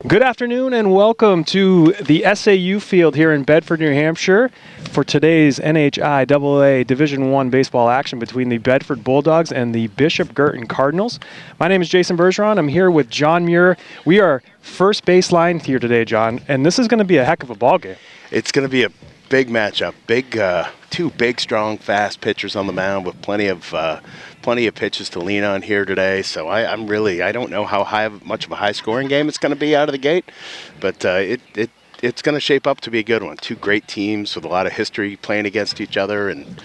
Good afternoon and welcome to the SAU field here in Bedford, New Hampshire for today's NHIAA Division I baseball action between the Bedford Bulldogs and the Bishop Guertin Cardinals. My name is Jason Bergeron. I'm here with John Muir. We are first baseline here today, John, and this is going to be a heck of a ball game. It's going to be a big matchup. Two big, strong, fast pitchers on the mound with plenty of pitches to lean on here today. So I don't know how much of a high-scoring game it's going to be out of the gate, but it's going to shape up to be a good one. Two great teams with a lot of history playing against each other, and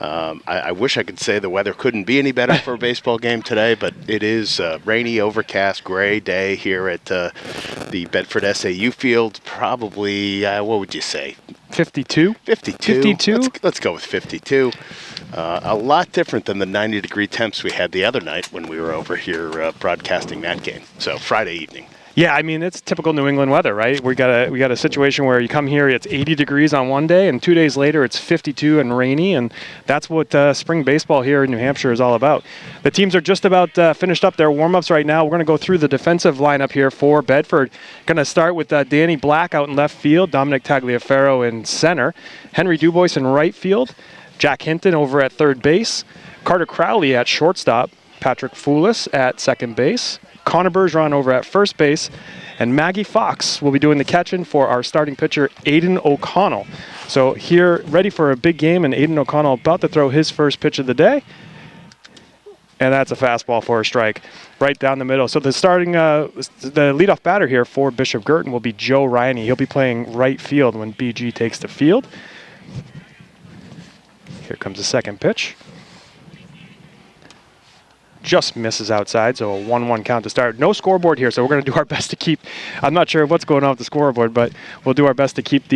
I wish I could say the weather couldn't be any better for a baseball game today, but it is a rainy, overcast, gray day here at the Bedford SAU field. Probably, what would you say? 52? 52? Let's go with 52. A lot different than the 90-degree temps we had the other night when we were over here broadcasting that game. So Friday evening. Yeah, I mean, it's typical New England weather, right? We got a situation where you come here, it's 80 degrees on one day, and 2 days later it's 52 and rainy, and that's what spring baseball here in New Hampshire is all about. The teams are just about finished up their warm-ups right now. We're going to go through the defensive lineup here for Bedford. Going to start with Danny Black out in left field, Dominic Tagliaferro in center, Henry Dubois in right field, Jack Hinton over at third base, Carter Crowley at shortstop, Patrick Foulis at second base, Connor Bergeron over at first base, and Maggie Fox will be doing the catching for our starting pitcher, Aiden O'Connell. So here, ready for a big game, and Aiden O'Connell about to throw his first pitch of the day. And that's a fastball for a strike right down the middle. So the leadoff batter here for Bishop Guertin will be Joe Riney. He'll be playing right field when BG takes the field. Here comes the second pitch. Just misses outside, so a 1-1 count to start. No scoreboard here, so we're going to do our best to keep. I'm not sure what's going on with the scoreboard, but we'll do our best to keep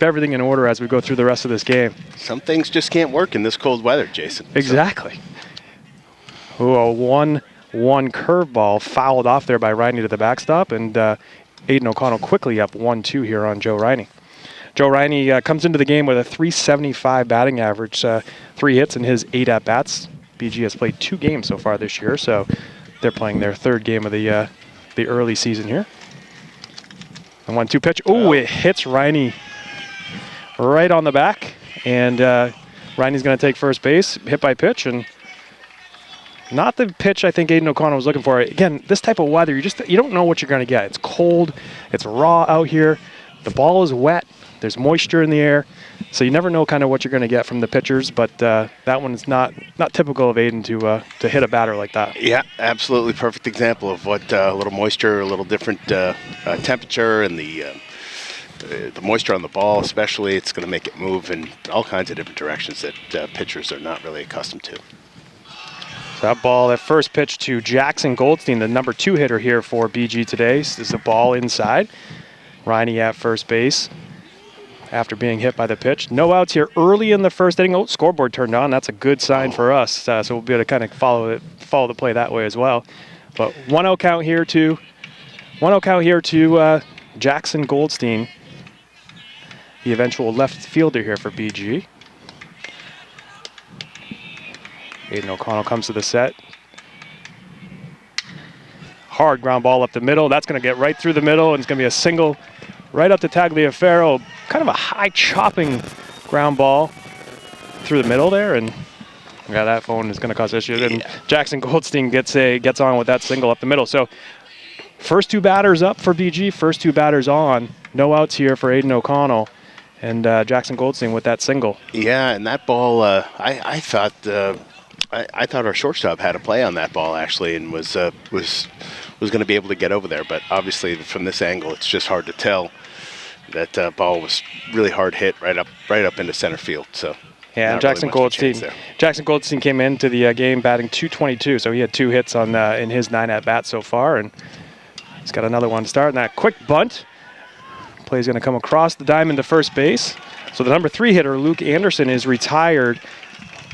everything in order as we go through the rest of this game. Some things just can't work in this cold weather, Jason. Exactly. Ooh, a 1-1 curveball fouled off there by Riney to the backstop, and Aiden O'Connell quickly up 1-2 here on Joe Riney. Joe Riney comes into the game with a .375 batting average, 3 hits in his 8 at-bats. BG has played 2 games so far this year, so they're playing their third game of the early season here. The 1-2 pitch. Oh, it hits Riney right on the back, and Riney's going to take first base, hit by pitch, and not the pitch I think Aiden O'Connell was looking for. Again, this type of weather, you don't know what you're going to get. It's cold, it's raw out here, the ball is wet, there's moisture in the air. So you never know kind of what you're going to get from the pitchers, but that one is not typical of Aiden to hit a batter like that. Yeah, absolutely perfect example of what a little moisture, a little different temperature, and the moisture on the ball especially, it's going to make it move in all kinds of different directions that pitchers are not really accustomed to. So that first pitch to Jackson Goldstein, the number 2 hitter here for BG today. This is a ball inside. Riney at first base after being hit by the pitch. No outs here early in the first inning. Oh, scoreboard turned on. That's a good sign for us. So we'll be able to kind of follow the play that way as well. But 1-0 count here to Jackson Goldstein, the eventual left fielder here for BG. Aiden O'Connell comes to the set. Hard ground ball up the middle. That's going to get right through the middle, and it's going to be a single right up to Tagliaferro. Kind of a high chopping ground ball through the middle there, and yeah, that phone is going to cause issues. And Jackson Goldstein gets on with that single up the middle. So first 2 batters up for BG, first 2 batters on. No outs here for Aiden O'Connell, and Jackson Goldstein with that single. Yeah, and that ball, I thought our shortstop had a play on that ball actually, and was going to be able to get over there, but obviously from this angle it's just hard to tell. That ball was really hard hit right up into center field. So yeah, Jackson Goldstein came into the game batting .222, so he had 2 hits in his 9 at bats so far, and he's got another one to start. And that quick bunt play is going to come across the diamond to first base. So the number 3 hitter Luke Anderson is retired.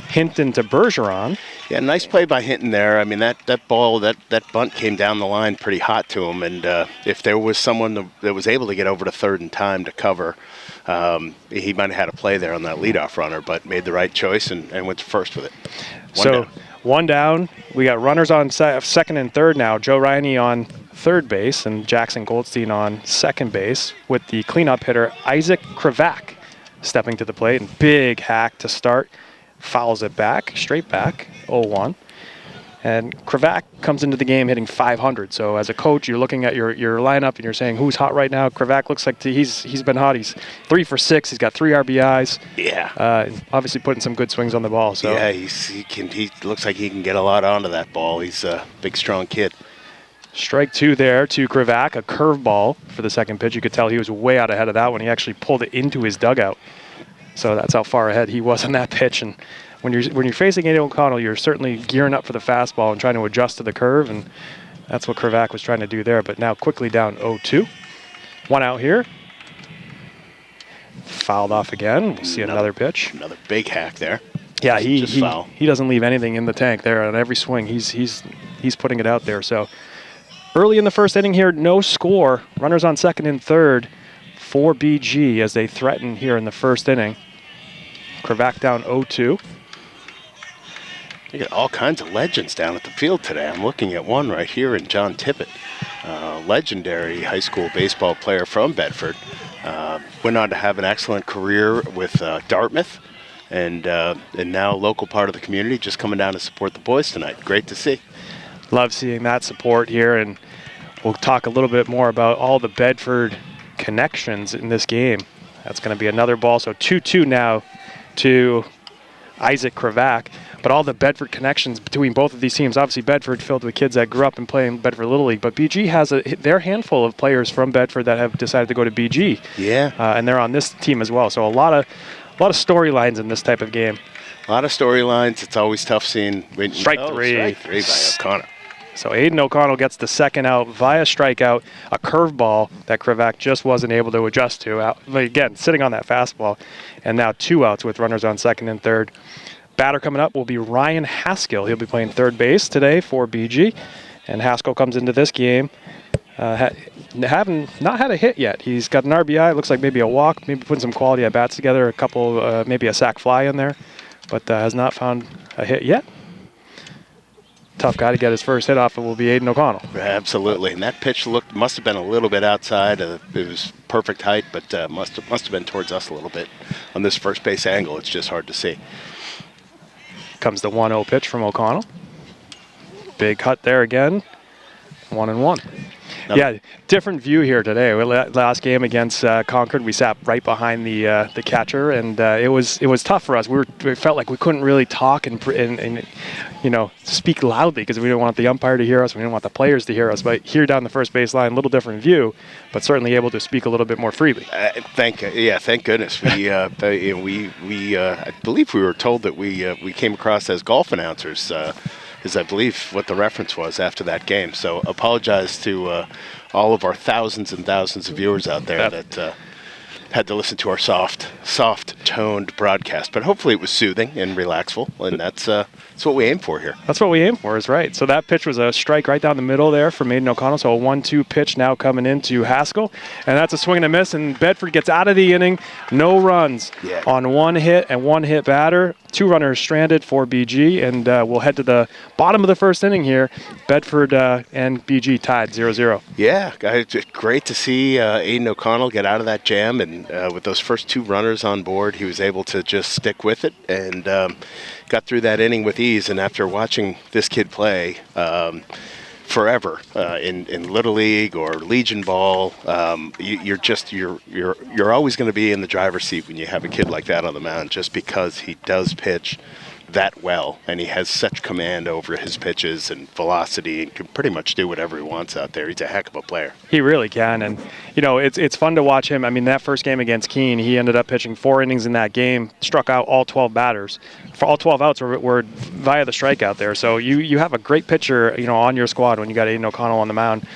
Hinton to Bergeron. Yeah, nice play by Hinton there. I mean, that ball, that bunt came down the line pretty hot to him, and if there was someone that was able to get over to third in time to cover, he might have had a play there on that leadoff runner, but made the right choice and went to first with it. One down. We got runners on second and third now. Joe Riney on third base, and Jackson Goldstein on second base, with the cleanup hitter Isaac Krivak stepping to the plate. And big hack to start. Fouls it back, straight back, 0-1. And Krivak comes into the game hitting .500. So as a coach, you're looking at your lineup and you're saying, who's hot right now? Krivak looks like he's been hot. He's 3 for 6. He's got 3 RBIs. Yeah. Obviously putting some good swings on the ball. So yeah, he looks like he can get a lot onto that ball. He's a big, strong kid. Strike 2 there to Krivak, a curveball for the second pitch. You could tell he was way out ahead of that one. He actually pulled it into his dugout. So that's how far ahead he was on that pitch. And when you're facing Aidan O'Connell, you're certainly gearing up for the fastball and trying to adjust to the curve, and that's what Krivak was trying to do there. But now quickly down 0-2. 1 out here. Fouled off again. We'll see another pitch. Another big hack there. Yeah, he doesn't leave anything in the tank there. On every swing, he's putting it out there. So early in the first inning here, no score. Runners on second and third for BG as they threaten here in the first inning. Krivak down 0-2. You got all kinds of legends down at the field today. I'm looking at one right here in John Tippett, legendary high school baseball player from Bedford. Went on to have an excellent career with Dartmouth, and now a local part of the community, just coming down to support the boys tonight. Great to see. Love seeing that support here, and we'll talk a little bit more about all the Bedford connections in this game. That's going to be another ball. So 2-2 now to Isaac Krivak. But all the Bedford connections between both of these teams, obviously Bedford filled with kids that grew up and playing Bedford Little League, but BG has their handful of players from Bedford that have decided to go to BG. Yeah. And they're on this team as well. So a lot of storylines in this type of game. A lot of storylines. It's always tough seeing. Strike 3. Strike 3 by O'Connor. So Aidan O'Connell gets the second out via strikeout, a curveball that Krivak just wasn't able to adjust to. Again, sitting on that fastball. And now 2 outs with runners on second and third. Batter coming up will be Ryan Haskell. He'll be playing third base today for BG. And Haskell comes into this game having not had a hit yet. He's got an RBI, looks like maybe a walk, maybe putting some quality at bats together, a couple, maybe a sac fly in there, but has not found a hit yet. Tough guy to get his first hit off. It will be Aidan O'Connell. Absolutely, and that pitch must have been a little bit outside. It was perfect height, but must have been towards us a little bit on this first base angle. It's just hard to see. Comes the 1-0 pitch from O'Connell. Big cut there again. 1-1. Yeah, different view here today. Last game against Concord, we sat right behind the catcher, and it was tough for us. We felt like we couldn't really talk and speak loudly because we didn't want the umpire to hear us. We didn't want the players to hear us. But here down the first baseline, a little different view, but certainly able to speak a little bit more freely. Thank goodness. We I believe we were told that we came across as golf announcers. Is I believe what the reference was after that game. So apologize to all of our thousands and thousands of viewers out there that had to listen to our soft-toned broadcast. But hopefully it was soothing and relaxful, and that's what we aim for here. That's what we aim for, is right. So that pitch was a strike right down the middle there from Aidan O'Connell. So a 1-2 pitch now coming into Haskell. And that's a swing and a miss, and Bedford gets out of the inning. No runs on 1 hit and 1 hit batter. 2 runners stranded for BG, and we'll head to the bottom of the first inning here. Bedford and BG tied 0-0. Yeah, it's great to see Aidan O'Connell get out of that jam, and with those first 2 runners on board, he was able to just stick with it and got through that inning with ease. And after watching this kid play forever in Little League or Legion Ball, you're always going to be in the driver's seat when you have a kid like that on the mound, just because he does pitch that well, and he has such command over his pitches and velocity, and can pretty much do whatever he wants out there. He's a heck of a player. He really can, and it's fun to watch him. I mean, that first game against Keene, he ended up pitching 4 innings in that game, struck out all 12 batters. For all 12 outs were via the strikeout there. So you have a great pitcher, on your squad when you got Aidan O'Connell on the mound.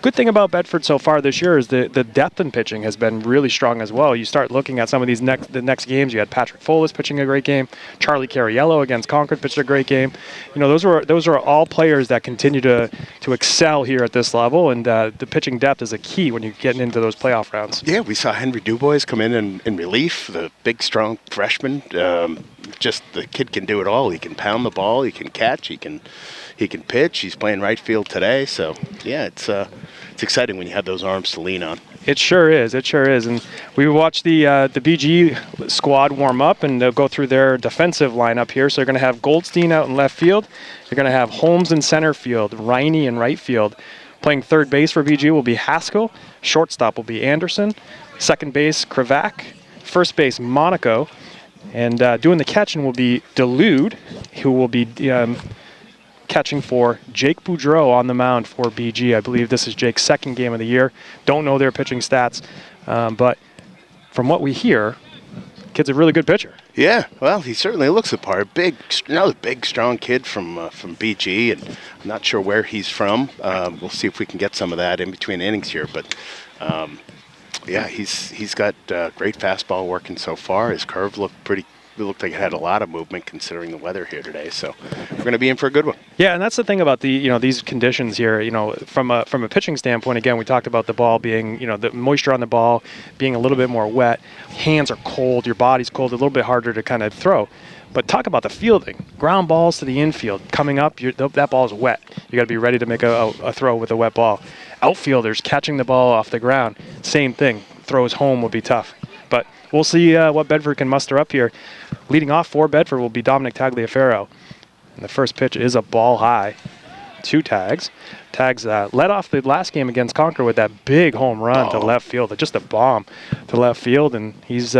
Good thing about Bedford so far this year is the depth in pitching has been really strong as well. You start looking at some of the next games. You had Patrick Folis pitching a great game. Charlie Cariello against Concord pitched a great game. Those are all players that continue to excel here at this level, and the pitching depth is a key when you're getting into those playoff rounds. Yeah, we saw Henry Dubois come in relief, the big, strong freshman. Just the kid can do it all. He can pound the ball. He can catch. He can he can pitch. He's playing right field today. So, yeah, it's exciting when you have those arms to lean on. It sure is. It sure is. And we watched the BG squad warm up, and they'll go through their defensive lineup here. So you're going to have Goldstein out in left field. You're going to have Holmes in center field, Riney in right field. Playing third base for BG will be Haskell. Shortstop will be Anderson. Second base, Krivak. First base, Monaco. And doing the catching will be Delude, who will be catching for Jake Boudreau on the mound for BG. I believe this is Jake's second game of the year. Don't know their pitching stats, but from what we hear, kid's a really good pitcher. Yeah, well, he certainly looks the part. Another big, strong kid from BG, and I'm not sure where he's from. We'll see if we can get some of that in between innings here. But yeah, he's got great fastball working so far. His curve looked like it had a lot of movement considering the weather here today. So we're going to be in for a good one. Yeah, and that's the thing about these conditions here. From a pitching standpoint, again, we talked about the ball being, the moisture on the ball being a little bit more wet. Hands are cold, your body's cold, a little bit harder to kind of throw. But talk about the fielding. Ground balls to the infield. Coming up, that ball is wet. You got to be ready to make a throw with a wet ball. Outfielders catching the ball off the ground. Same thing. Throws home will be tough. But we'll see what Bedford can muster up here. Leading off for Bedford will be Dominic Tagliaferro. And the first pitch is a ball high. 2 tags. Tags led off the last game against Concord with that big home run to left field. Just a bomb to left field. And he's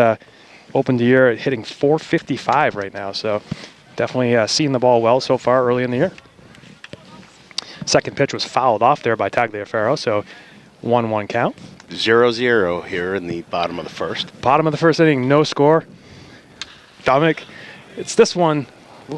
opened the year hitting .455 right now. So definitely seeing the ball well so far early in the year. Second pitch was fouled off there by Tagliaferro. So 1-1 count. 0-0 here in the bottom of the first. Bottom of the first inning, no score. Dominic, it's this one.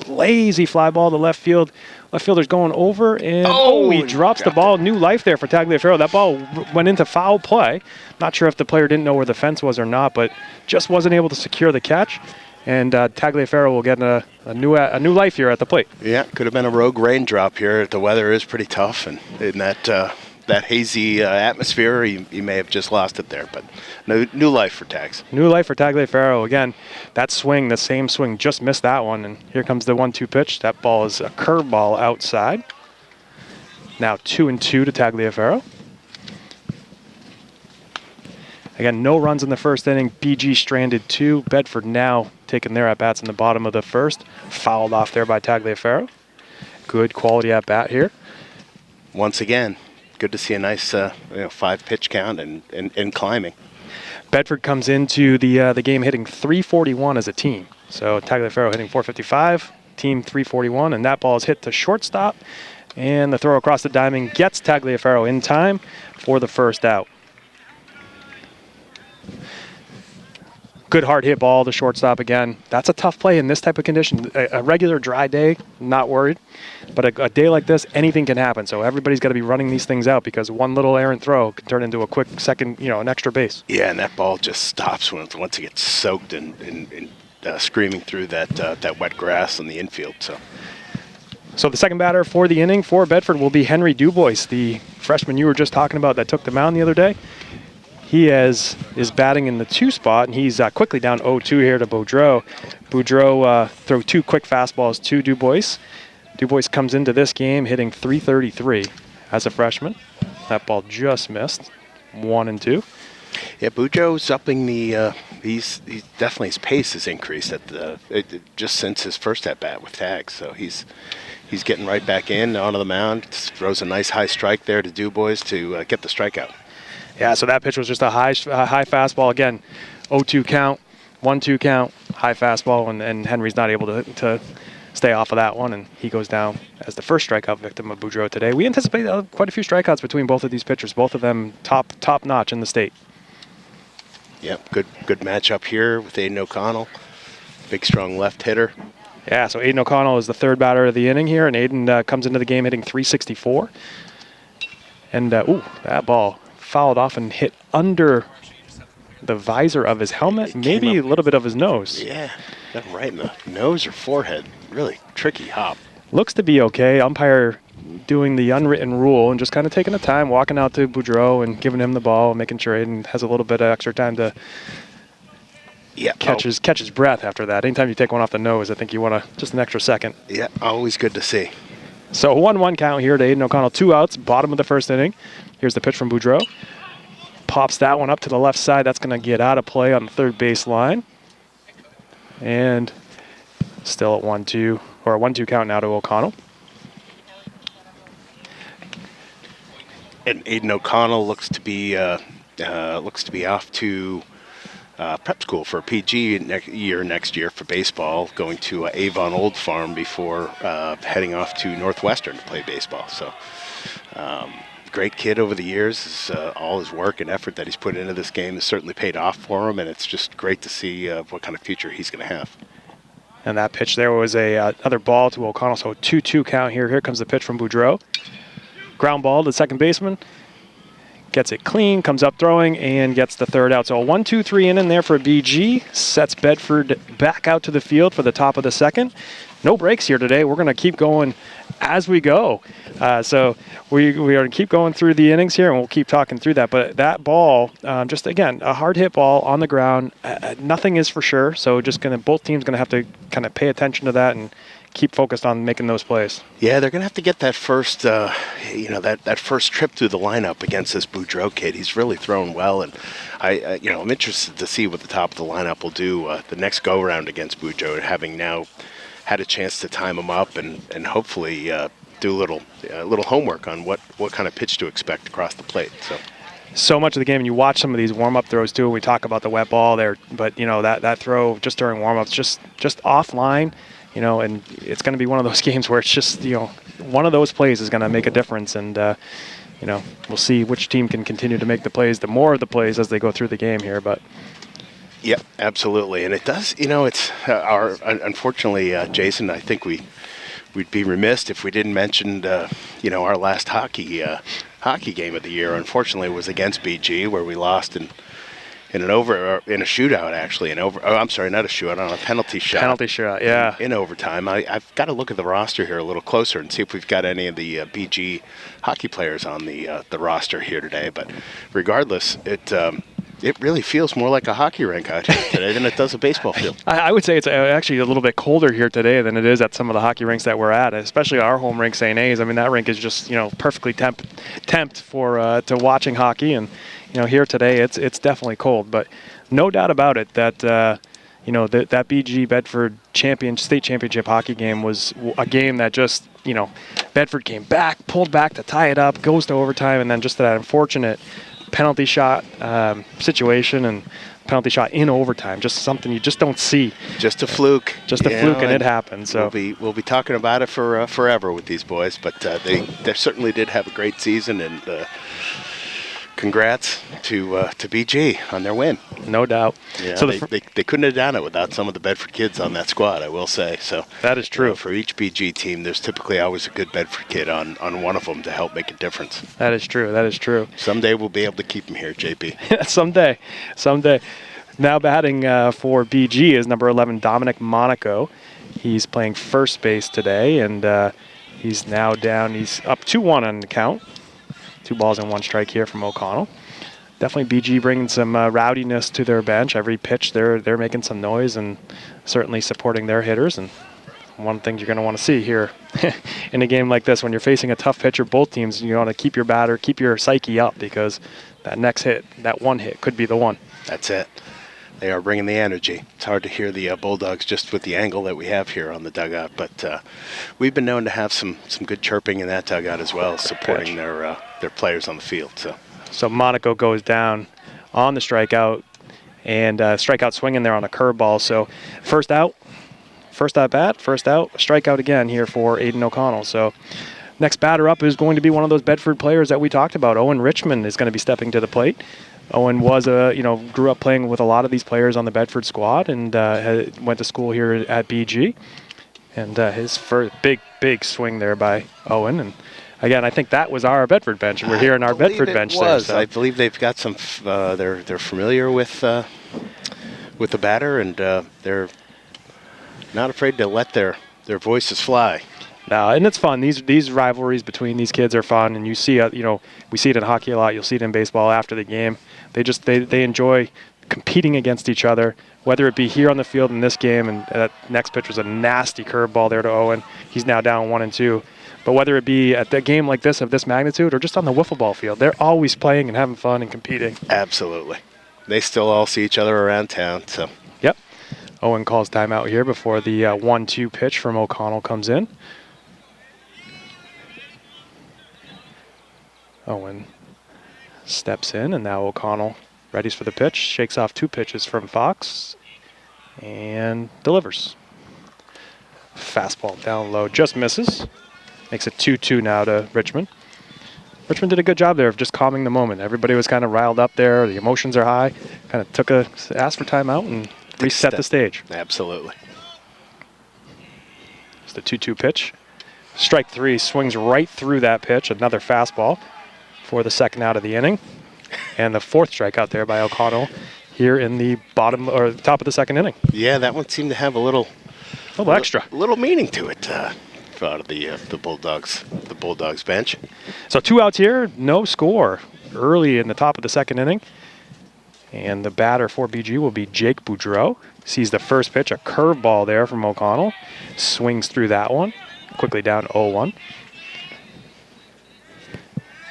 Lazy fly ball to left field. Left fielder's going over, and he drops the ball. New life there for Tagliaferro. That ball went into foul play. Not sure if the player didn't know where the fence was or not, but just wasn't able to secure the catch. And Tagliaferro will get a new life here at the plate. Yeah, could have been a rogue raindrop here. The weather is pretty tough, and in that hazy atmosphere, you may have just lost it there. But new life for Tags. New life for Tagliaferro. Again, that swing, the same swing, just missed that one. And here comes the 1-2 pitch. That ball is a curveball outside. Now 2-2 to Tagliaferro. Again, no runs in the first inning. BG stranded 2. Bedford now taking their at-bats in the bottom of the first. Fouled off there by Tagliaferro. Good quality at-bat here. Once again, good to see a nice 5-pitch count and climbing. Bedford comes into the game hitting .341 as a team. So Tagliaferro hitting .455, team .341, and that ball is hit to shortstop. And the throw across the diamond gets Tagliaferro in time for the first out. Good hard hit ball to shortstop again. That's a tough play in this type of condition. A regular dry day, not worried. But a day like this, anything can happen. So everybody's got to be running these things out because one little errant throw can turn into a quick second, an extra base. Yeah, and that ball just stops once it gets soaked and screaming through that wet grass in the infield. So the second batter for the inning for Bedford will be Henry Dubois, the freshman you were just talking about that took the mound the other day. He is batting in the 2 spot, and he's quickly down 0-2 here to Boudreau. Boudreau throw 2 quick fastballs to Dubois. Dubois comes into this game hitting .333 as a freshman. That ball just missed. 1-2. Yeah, Boudreau's upping the. He's definitely, his pace has increased just since his first at bat with Tags. So he's getting right back in onto the mound. Throws a nice high strike there to Dubois to get the strikeout. Yeah, so that pitch was just a high fastball. Again, 0-2 count, 1-2 count, high fastball, and Henry's not able to stay off of that one, and he goes down as the first strikeout victim of Boudreau today. We anticipate quite a few strikeouts between both of these pitchers, both of them top notch in the state. Yep, good matchup here with Aiden O'Connell, big strong left hitter. Yeah, so Aiden O'Connell is the third batter of the inning here, and Aiden comes into the game hitting .364. And that ball fouled off and hit under the visor of his helmet, maybe a little bit of his nose. Yeah, got right in the nose or forehead. Really tricky hop. Looks to be okay. Umpire doing the unwritten rule and just kind of taking the time, walking out to Boudreau and giving him the ball, and making sure Aiden has a little bit of extra time to catch his breath after that. Anytime you take one off the nose, I think you want just an extra second. Yeah, always good to see. So 1-1 count here to Aiden O'Connell. 2 outs, bottom of the first inning. Here's the pitch from Boudreau. Pops that one up to the left side. That's going to get out of play on the third base line. And still at 1-2, or a 1-2 count now to O'Connell. And Aiden O'Connell looks to be off to prep school for a PG next year for baseball, going to Avon Old Farm before heading off to Northwestern to play baseball. So, great kid over the years. All his work and effort that he's put into this game has certainly paid off for him, and it's just great to see what kind of future he's going to have. And that pitch there was another ball to O'Connell, so 2-2 count here. Here comes the pitch from Boudreau. Ground ball to the second baseman. Gets it clean, comes up throwing, and gets the third out. So a 1-2-3 inning there for BG. Sets Bedford back out to the field for the top of the second. No breaks here today. We're going to keep going as we go. So we are going to keep going through the innings here, and we'll keep talking through that. But that ball, just again, a hard hit ball on the ground. Nothing is for sure. So just both teams going to have to kind of pay attention to that and keep focused on making those plays. Yeah, they're going to have to get that first, that first trip through the lineup against this Boudreau kid. He's really thrown well, and I'm interested to see what the top of the lineup will do the next go-around against Boudreau, having now had a chance to time him up and hopefully do a little homework on what kind of pitch to expect across the plate. So much of the game, and you watch some of these warm-up throws too. We talk about the wet ball there, but that throw just during warm-ups, just offline. And it's going to be one of those games where it's just, one of those plays is going to make a difference. And, we'll see which team can continue to make the plays, the more of the plays as they go through the game here. But yeah, absolutely. And it does, it's unfortunately, Jason, I think we'd be remiss if we didn't mention, our last hockey game of the year. Unfortunately, it was against BG, where we lost in a shootout, actually. I'm sorry, not a shootout, on a penalty shot. Penalty shot, yeah. In overtime. I've got to look at the roster here a little closer and see if we've got any of the BG hockey players on the roster here today. But regardless, it really feels more like a hockey rink out here today than it does a baseball field. I would say it's actually a little bit colder here today than it is at some of the hockey rinks that we're at, especially our home rink, St. A's. I mean, that rink is just, perfectly tempt for to watching hockey. And, here today it's definitely cold. But no doubt about it that, that BG Bedford state championship hockey game was a game that just, Bedford came back, pulled back to tie it up, goes to overtime, and then just that unfortunate penalty shot situation and penalty shot in overtime, just something you just don't see. Just a fluke. Just a fluke, and it happened. So we'll be talking about it for forever with these boys, but they certainly did have a great season, and congrats to BG on their win. No doubt. Yeah, so they couldn't have done it without some of the Bedford kids on that squad, I will say. So that is true. For each BG team, there's typically always a good Bedford kid on one of them to help make a difference. That is true. That is true. Someday we'll be able to keep them here, JP. Someday. Now batting for BG is number 11, Dominic Monaco. He's playing first base today, and he's now down. He's up 2-1 on the count. 2 balls and 1 strike here from O'Connell. Definitely BG bringing some rowdiness to their bench. Every pitch they're making some noise and certainly supporting their hitters. And one thing you're going to want to see here in a game like this, when you're facing a tough pitcher, both teams, you want to keep your psyche up, because that next hit, that one hit, could be the one. That's it. They are bringing the energy. It's hard to hear the Bulldogs just with the angle that we have here on the dugout, but we've been known to have some good chirping in that dugout as well, supporting their players on the field. So Monaco goes down on the strikeout, and strikeout swinging there on a curveball. So first at bat, strikeout again here for Aiden O'Connell. So next batter up is going to be one of those Bedford players that we talked about. Owen Richmond is going to be stepping to the plate. Owen was grew up playing with a lot of these players on the Bedford squad, and went to school here at BG. And his first big swing there by Owen. And again, I think that was our Bedford bench. We're here in our Bedford bench. I believe they've got some. They're familiar with the batter, and they're not afraid to let their voices fly. No, and it's fun. These rivalries between these kids are fun, and you see, we see it in hockey a lot. You'll see it in baseball after the game. They enjoy competing against each other, whether it be here on the field in this game. And that next pitch was a nasty curveball there to Owen. He's now down 1-2. But whether it be at a game like this of this magnitude or just on the wiffle ball field, they're always playing and having fun and competing. Absolutely. They still all see each other around town. So. Yep. Owen calls timeout here before the 1-2 pitch from O'Connell comes in. Owen steps in, and now O'Connell readies for the pitch, shakes off 2 pitches from Fox, and delivers. Fastball down low, just misses. Makes it 2-2 now to Richmond. Richmond did a good job there of just calming the moment. Everybody was kind of riled up there. The emotions are high. Kind of asked for timeout and reset the stage. Absolutely. It's the 2-2 pitch. Strike 3 swings right through that pitch. Another fastball for the second out of the inning. And the 4th strikeout there by O'Connell here in the bottom or top of the second inning. Yeah, that one seemed to have a little extra. Little meaning to it out of the Bulldogs bench. So 2 outs here, no score early in the top of the second inning. And the batter for BG will be Jake Boudreau. Sees the first pitch, a curveball there from O'Connell. Swings through that one. Quickly down 0-1.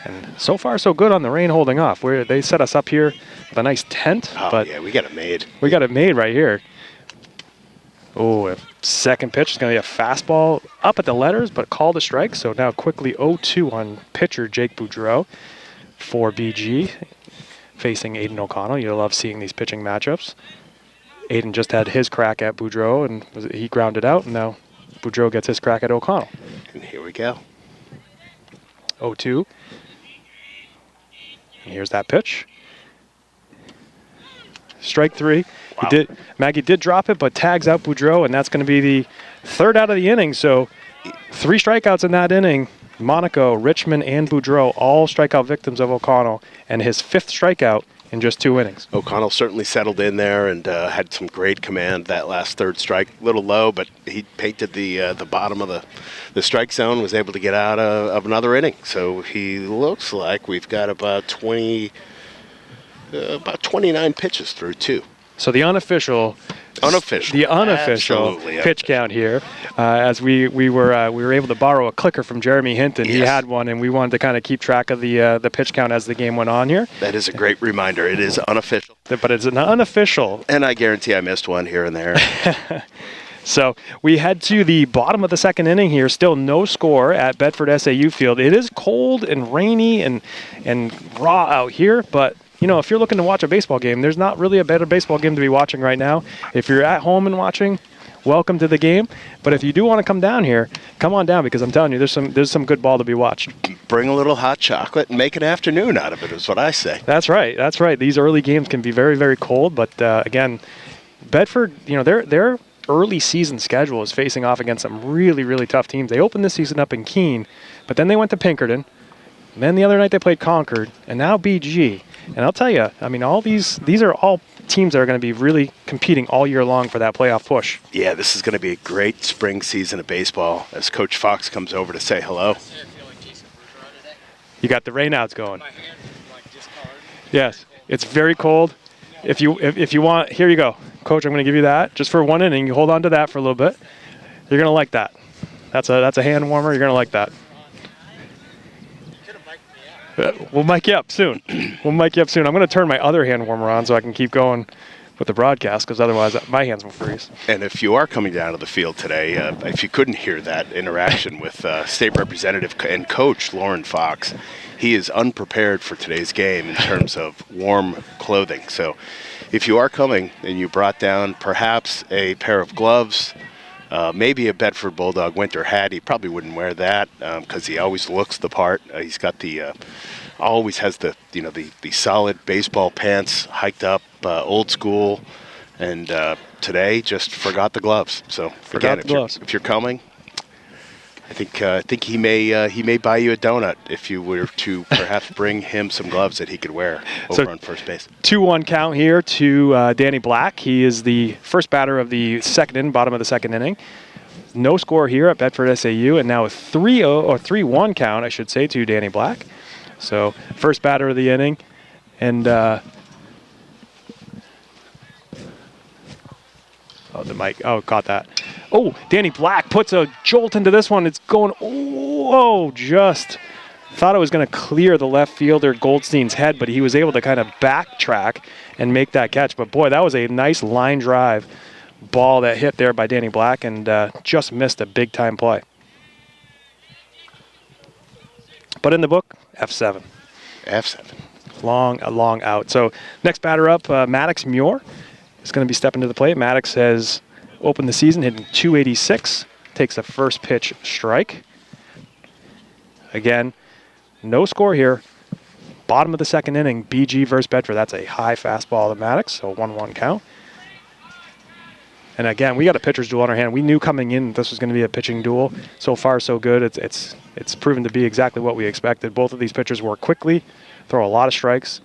And so far, so good on the rain holding off. They set us up here with a nice tent. Oh, but yeah, we got it made. We got it made right here. Oh, second pitch is going to be a fastball up at the letters, but called a strike. So now quickly 0-2 on pitcher Jake Boudreau for BG, facing Aiden O'Connell. You'll love seeing these pitching matchups. Aiden just had his crack at Boudreau, and he grounded out, and now Boudreau gets his crack at O'Connell. And here we go. 0-2. And here's that pitch. Strike 3. Wow. Maggie did drop it, but tags out Boudreau, and that's going to be the 3rd out of the inning. So 3 strikeouts in that inning. Monaco, Richmond, and Boudreau all strikeout victims of O'Connell, and his 5th strikeout in just 2 innings. O'Connell certainly settled in there and had some great command that last 3rd strike. A little low, but he painted the bottom of the strike zone, was able to get out of another inning. So he looks like we've got about 29 pitches through 2. So the unofficial pitch count here, as we were able to borrow a clicker from Jeremy Hinton. Yes. He had one, and we wanted to kind of keep track of the pitch count as the game went on here. That is a great reminder. It is unofficial, but it's an unofficial, and I guarantee I missed one here and there. So we head to the bottom of the second inning here. Still no score at Bedford SAU Field. It is cold and rainy and raw out here, but you know, if you're looking to watch a baseball game, there's not really a better baseball game to be watching right now. If you're at home and watching, welcome to the game. But if you do want to come down here, come on down, because I'm telling you, there's some good ball to be watched. Bring a little hot chocolate and make an afternoon out of it is what I say. That's right. That's right. These early games can be very, very cold. But again, Bedford, you know, their early season schedule is facing off against some really, really tough teams. They opened this season up in Keene, but then they went to Pinkerton. And then the other night they played Concord, and now BG. And I'll tell you, I mean, all these are all teams that are going to be really competing all year long for that playoff push. Yeah, this is going to be a great spring season of baseball as Coach Fox comes over to say hello. You got the rainouts going. Yes, it's very cold. If you want, here you go. Coach, I'm going to give you that just for 1 inning. You hold on to that for a little bit. You're going to like that. That's a hand warmer. You're going to like that. We'll mic you up soon. I'm going to turn my other hand warmer on so I can keep going with the broadcast, because otherwise my hands will freeze. And if you are coming down to the field today, if you couldn't hear that interaction with State Representative and Coach Lauren Fox, he is unprepared for today's game in terms of warm clothing. So if you are coming and you brought down perhaps a pair of gloves, maybe a Bedford Bulldog winter hat. He probably wouldn't wear that because he always looks the part. He's got always has the solid baseball pants, hiked up, old school, and today just forgot the gloves. So if you're coming, I think he may buy you a donut if you were to perhaps bring him some gloves that he could wear over on first base. 2-1 count here to Danny Black. He is the first batter of the second inning, bottom of the second inning. No score here at Bedford SAU, and now a 3-0 or 3-1 count, I should say, to Danny Black. So first batter of the inning, and the mic. Oh, caught that. Oh, Danny Black puts a jolt into this one. It's going Whoa, just thought it was going to clear the left fielder Goldstein's head, but he was able to kind of backtrack and make that catch. But boy, that was a nice line drive ball that hit there by Danny Black, and just missed a big time play. But in the book, F7. F7. A long out. So next batter up, Maddox Muir is going to be stepping to the plate. Maddox has opened the season hitting .286, takes the first pitch strike. Again, no score here. Bottom of the second inning, BG versus Bedford. That's a high fastball to Maddox, so 1-1 count. And again, we got a pitcher's duel on our hand. We knew coming in this was going to be a pitching duel. So far, so good. It's proven to be exactly what we expected. Both of these pitchers work quickly, throw a lot of strikes,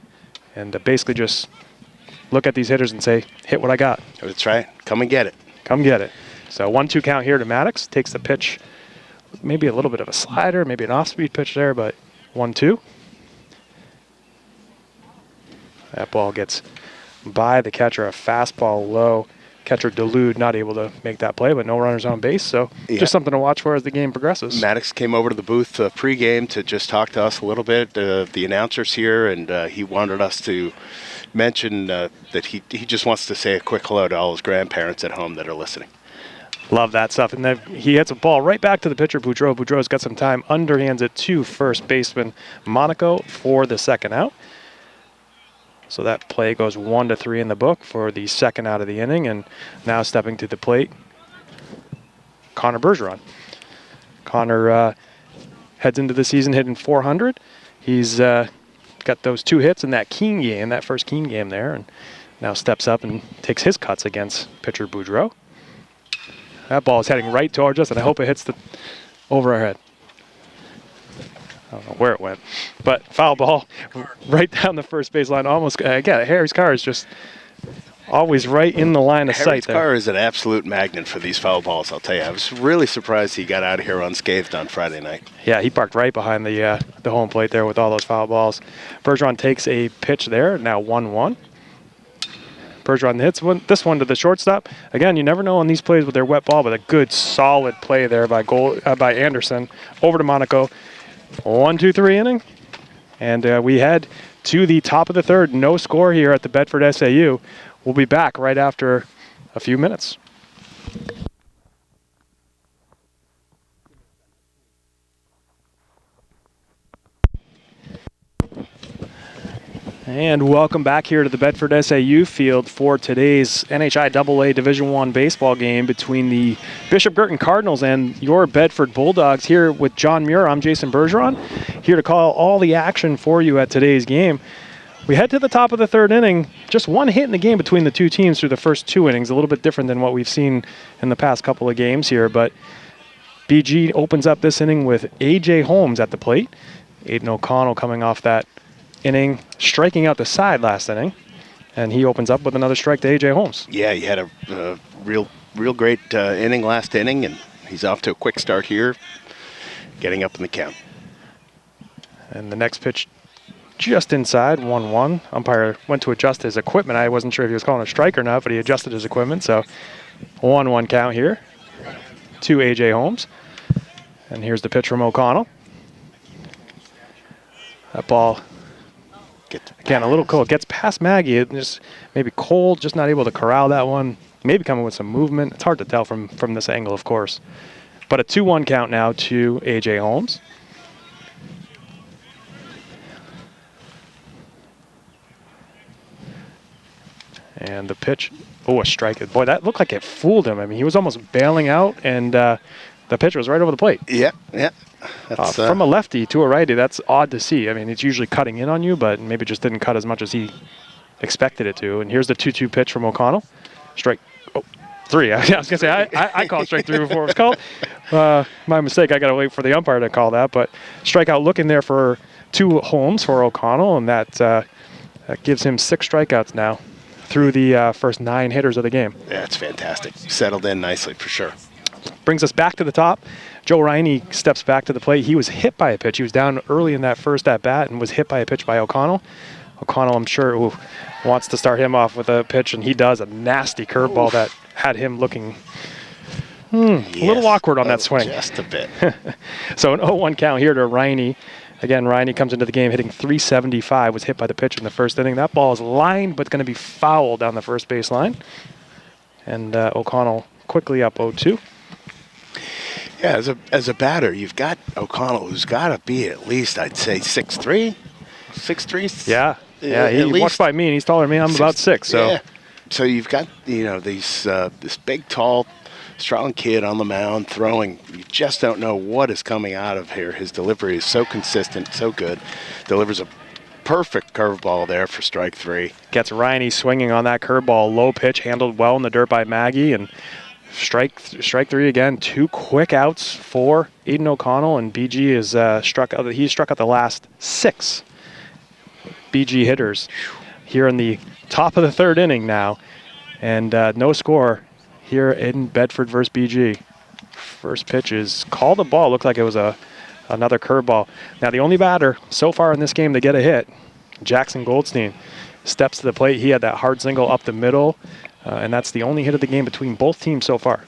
and basically just look at these hitters and say, hit what I got. That's right. Come and get it. Come get it. So 1-2 count here to Maddox. Takes the pitch, maybe a little bit of a slider, maybe an off-speed pitch there, but 1-2. That ball gets by the catcher, a fastball low. Catcher Delude not able to make that play, but no runners on base, so just something to watch for as the game progresses. Maddox came over to the booth pregame to just talk to us a little bit, the announcers here, and he wanted us to mention that he just wants to say a quick hello to all his grandparents at home that are listening. Love that stuff. And then he hits a ball right back to the pitcher, Boudreau. Boudreau's got some time, underhands it to first baseman Monaco for the second out. So that play goes 1-3 in the book for the second out of the inning. And now stepping to the plate, Connor Bergeron. Connor heads into the season hitting .400. He's got those 2 hits in that Keene game, that first Keene game there, and now steps up and takes his cuts against pitcher Boudreau. That ball is heading right towards us, and I hope it hits over our head. I don't know where it went, but foul ball right down the first base line. Almost, again, Harry's car is just always right in the line of sight there. Harry's car is an absolute magnet for these foul balls, I'll tell you. I was really surprised he got out of here unscathed on Friday night. Yeah, he parked right behind the home plate there with all those foul balls. Bergeron takes a pitch there, now 1-1. Bergeron hits this one to the shortstop. Again, you never know on these plays with their wet ball, but a good solid play there by Anderson. Over to Monaco. 1-2-3 inning. And we head to the top of the third. No score here at the Bedford SAU. We'll be back right after a few minutes. And welcome back here to the Bedford SAU field for today's NHIAA Division I baseball game between the Bishop Guertin Cardinals and your Bedford Bulldogs. Here with John Muir, I'm Jason Bergeron, here to call all the action for you at today's game. We head to the top of the third inning. Just one hit in the game between the two teams through the first 2 innings, a little bit different than what we've seen in the past couple of games here. But BG opens up this inning with A.J. Holmes at the plate. Aiden O'Connell coming off that inning, striking out the side last inning, and he opens up with another strike to A.J. Holmes. Yeah, he had a real great inning last inning, and he's off to a quick start here, getting up in the count. And the next pitch just inside, 1-1. Umpire went to adjust his equipment. I wasn't sure if he was calling a strike or not, but he adjusted his equipment, so 1-1 count here to A.J. Holmes. And here's the pitch from O'Connell. That ball, again, a little cold. Gets past Maggie. Just maybe cold, just not able to corral that one. Maybe coming with some movement. It's hard to tell from this angle, of course. But a 2-1 count now to A.J. Holmes. And the pitch, a strike. Boy, that looked like it fooled him. I mean, he was almost bailing out, and the pitch was right over the plate. Yeah. From a lefty to a righty, that's odd to see. I mean, it's usually cutting in on you, but maybe just didn't cut as much as he expected it to. And here's the 2-2 pitch from O'Connell. Strike 3. I was going to say, I called strike 3 before it was called. My mistake. I got to wait for the umpire to call that. But strikeout looking there for 2 Holmes for O'Connell, and that gives him 6 strikeouts now through the first 9 hitters of the game. That's fantastic. Settled in nicely for sure. Brings us back to the top. Joe Riney steps back to the plate. He was hit by a pitch. He was down early in that first at-bat and was hit by a pitch by O'Connell. O'Connell, I'm sure, wants to start him off with a pitch, and he does, a nasty curveball that had him looking A little awkward on that swing. Just a bit. So an 0-1 count here to Riney. Again, Riney comes into the game hitting .375, was hit by the pitch in the first inning. That ball is lined, but going to be fouled down the first base line. And O'Connell quickly up 0-2. Yeah, as a batter, you've got O'Connell, who's got to be at least, I'd say, 6'3". 6'3". Yeah, he walks by me, and he's taller than me. I'm about 6. So, yeah. So you've got this big, tall, strong kid on the mound throwing. You just don't know what is coming out of here. His delivery is so consistent, so good. Delivers a perfect curveball there for strike 3. Gets Riney swinging on that curveball, low pitch, handled well in the dirt by Maggie, and strike 3 again. 2 quick outs for Aiden O'Connell, and BG is struck out. He struck out the last 6 BG hitters here in the top of the 3rd inning now, and no score here in Bedford versus BG. First pitch is called a ball. Looked like it was another curveball. Now the only batter so far in this game to get a hit, Jackson Goldstein, steps to the plate. He had that hard single up the middle, and that's the only hit of the game between both teams so far.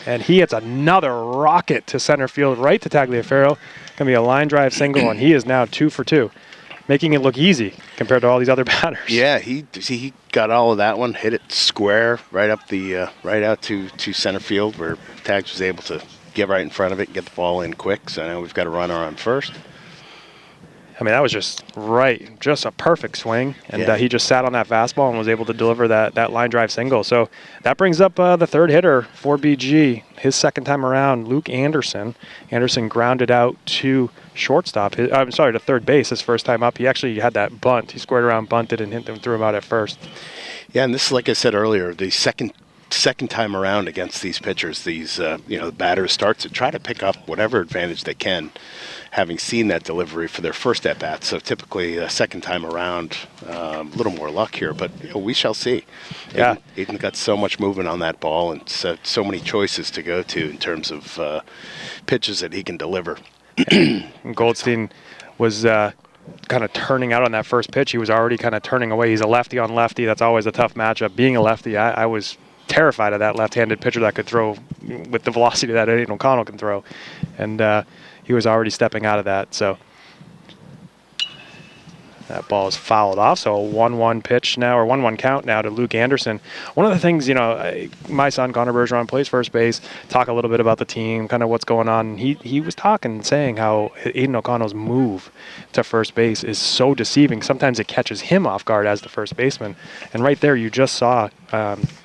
And he hits another rocket to center field, right to Tagliaferro. Going to be a line drive single, and he is now 2 for 2. Making it look easy compared to all these other batters. Yeah, he got all of that one, hit it square right up the right out to center field, where Tags was able to get right in front of it and get the ball in quick. So now we've got a runner on first. I mean, that was just a perfect swing, and he just sat on that fastball and was able to deliver that line drive single. So that brings up the 3rd hitter for BG, his 2nd time around, Luke Anderson. Anderson grounded out to shortstop. To 3rd base his first time up. He actually had that bunt. He squared around, bunted, and hit them, threw him out at first. Yeah, and this is, like I said earlier, the second time around against these pitchers. These the batters start to try to pick up whatever advantage they can, having seen that delivery for their first at bat. So typically a second time around, a little more luck here, but we shall see. Yeah, Aiden got so much movement on that ball, and so many choices to go to in terms of pitches that he can deliver. Goldstein was kind of turning out on that first pitch. He was already kind of turning away. He's a lefty on lefty. That's always a tough matchup. Being a lefty, I was terrified of that left-handed pitcher that could throw with the velocity that Aiden O'Connell can throw. And he was already stepping out of that. So that ball is fouled off. So a 1-1 pitch now, or 1-1 count now to Luke Anderson. One of the things, my son Connor Bergeron plays first base, talk a little bit about the team, kind of what's going on. He was saying how Aiden O'Connell's move to first base is so deceiving. Sometimes it catches him off guard as the first baseman. And right there, you just saw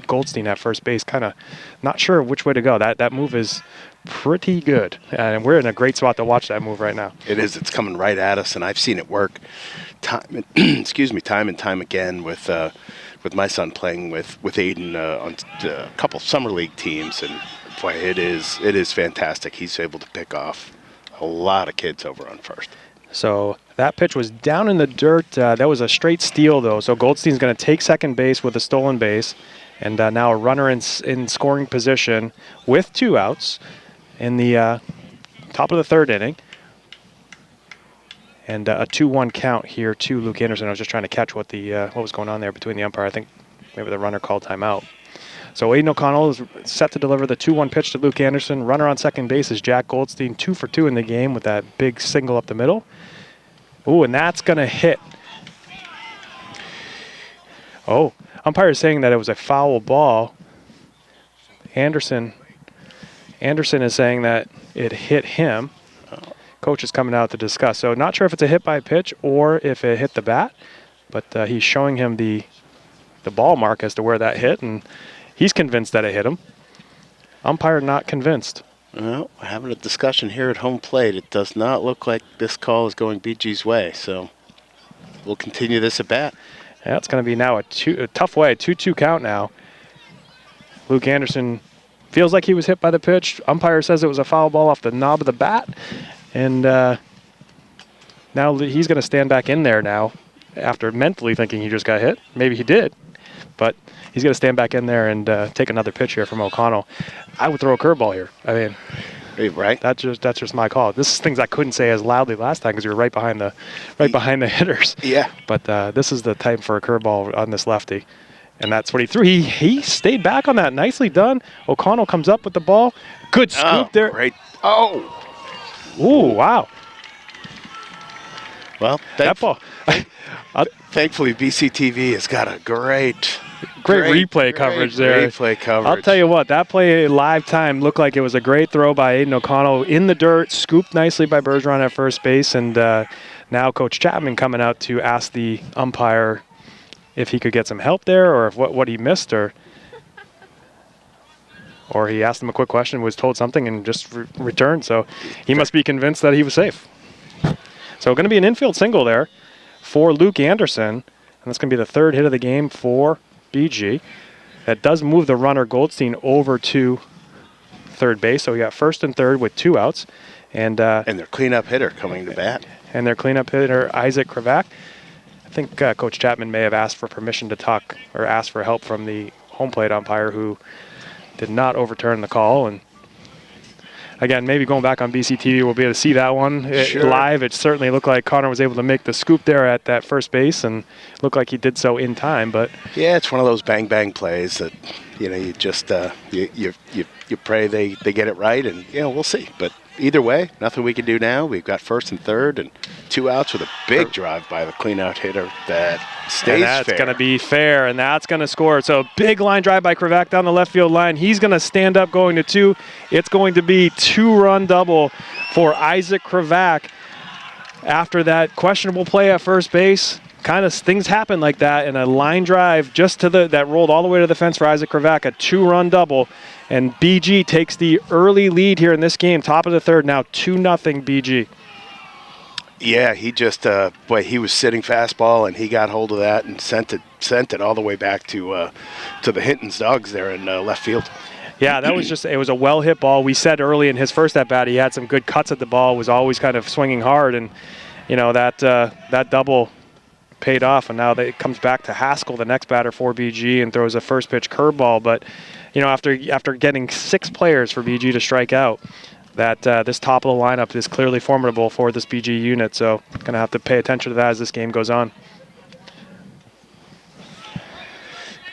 Goldstein at first base, kind of not sure which way to go. That move is pretty good, and we're in a great spot to watch that move right now. It is. It's coming right at us, and I've seen it work time and time again with my son playing with Aiden on a couple summer league teams, and boy, it is fantastic. He's able to pick off a lot of kids over on first. So that pitch was down in the dirt. That was a straight steal, though. So Goldstein's going to take second base with a stolen base, and now a runner in scoring position with 2 outs in the top of the 3rd inning. And a 2-1 count here to Luke Anderson. I was just trying to catch what was going on there between the umpire. I think maybe the runner called timeout. So Aiden O'Connell is set to deliver the 2-1 pitch to Luke Anderson. Runner on second base is Jack Goldstein, 2 for 2 in the game with that big single up the middle. Ooh, and that's going to hit. Oh, umpire is saying that it was a foul ball. Anderson is saying that it hit him. Coach is coming out to discuss. So not sure if it's a hit by pitch or if it hit the bat, but he's showing him the ball mark as to where that hit, and he's convinced that it hit him. Umpire not convinced. Well, we're having a discussion here at home plate. It does not look like this call is going BG's way, so we'll continue this at bat. Yeah, it's going to be now a tough way, 2-2 count now. Luke Anderson feels like he was hit by the pitch. Umpire says it was a foul ball off the knob of the bat. And now he's going to stand back in there now after mentally thinking he just got hit. Maybe he did. But he's going to stand back in there and take another pitch here from O'Connell. I would throw a curveball here. I mean, right? That's just my call. This is things I couldn't say as loudly last time because you were right behind the hitters. Yeah. But this is the time for a curveball on this lefty. And that's what he threw. He stayed back on that. Nicely done. O'Connell comes up with the ball. Good scoop there. Great. Oh. Ooh, wow. Well, That ball. Thankfully, BCTV has got a great replay coverage there. Replay coverage. I'll tell you what, that play live time looked like it was a great throw by Aiden O'Connell in the dirt, scooped nicely by Bergeron at first base, and now Coach Chapman coming out to ask the umpire if he could get some help there, or if what he missed, or he asked him a quick question, was told something, and just returned. So he must be convinced that he was safe. So going to be an infield single there for Luke Anderson, and that's going to be the third hit of the game for BG. That does move the runner Goldstein over to third base, so we got first and third with 2 outs. And their cleanup hitter coming to bat. And their cleanup hitter, Isaac Kravac. I think Coach Chapman may have asked for permission to talk or asked for help from the home plate umpire, who did not overturn the call. And again, maybe going back on BCTV, we'll be able to see that one live. It certainly looked like Connor was able to make the scoop there at that first base, and looked like he did so in time. But yeah, it's one of those bang bang plays that you just you pray they get it right, and we'll see. But either way, nothing we can do now. We've got first and third and 2 outs with a big drive by the clean-out hitter that stays and that's fair. going to be fair, and that's going to score. So big line drive by Kravac down the left field line. He's going to stand up going to 2. It's going to be 2-run double for Isaac Kravac after that questionable play at first base. Kind of things happen like that, and a line drive just to that rolled all the way to the fence for Isaac Kravac, a 2-run double. And BG takes the early lead here in this game, top of the third, now 2-0 BG. Yeah, he just he was sitting fastball, and he got hold of that and sent it all the way back to the Hinton's Dogs there in left field. Yeah, that was it was a well hit ball. We said early in his first at bat he had some good cuts at the ball, was always kind of swinging hard, and that double paid off, and now it comes back to Haskell, the next batter for BG, and throws a first pitch curveball. But after getting 6 players for BG to strike out, that this top of the lineup is clearly formidable for this BG unit. So going to have to pay attention to that as this game goes on.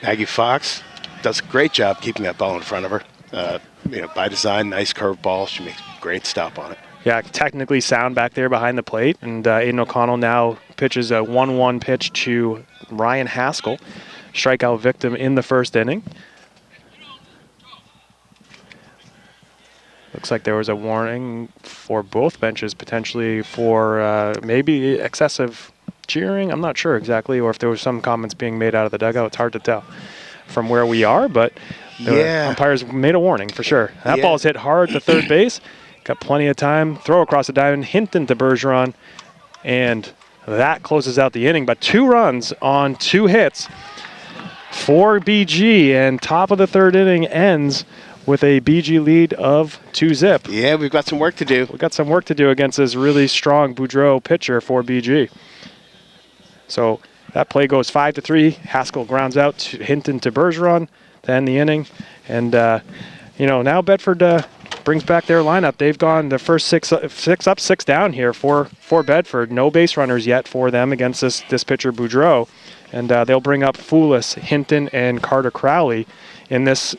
Maggie Fox does a great job keeping that ball in front of her. By design, nice curve ball. She makes a great stop on it. Yeah, technically sound back there behind the plate. And Aiden O'Connell now pitches a 1-1 pitch to Ryan Haskell, strikeout victim in the first inning. Looks like there was a warning for both benches, potentially for maybe excessive cheering. I'm not sure exactly, or if there was some comments being made out of the dugout. It's hard to tell from where we are, but the umpires made a warning for sure. That ball's hit hard to third base. Got plenty of time. Throw across the diamond, Hinton to Bergeron, and that closes out the inning. But 2 runs on 2 hits for BG, and top of the third inning ends with a BG lead of 2-0. Yeah, we've got some work to do. We've got some work to do against this really strong Boudreau pitcher for BG. So that play goes 5-3. Haskell grounds out to Hinton to Bergeron to end the inning. And, now Bedford brings back their lineup. They've gone the first 6 up, 6 down here for Bedford. No base runners yet for them against this pitcher Boudreau. And they'll bring up Foulis, Hinton, and Carter Crowley in this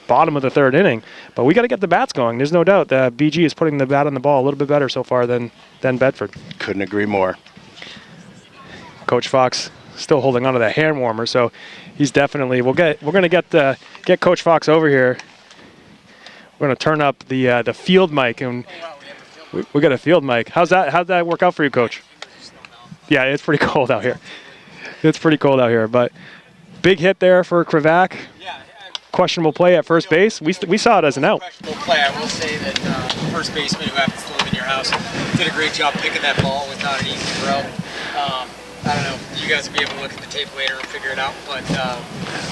bottom of the third inning. But we got to get the bats going. There's no doubt that BG is putting the bat on the ball a little bit better so far than Bedford. Couldn't agree more. Coach Fox still holding on to the hand warmer, so he's definitely. We're going to get Coach Fox over here. We're going to turn up the field mic, and we got a field mic. How'd that work out for you, Coach? Yeah, it's pretty cold out here. But big hit there for Kravac. Questionable play at first base. We saw it as an out. Questionable play. I will say that the first baseman who happens to live in your house did a great job picking that ball. It was not an easy throw. I don't know. You guys will be able to look at the tape later and figure it out. But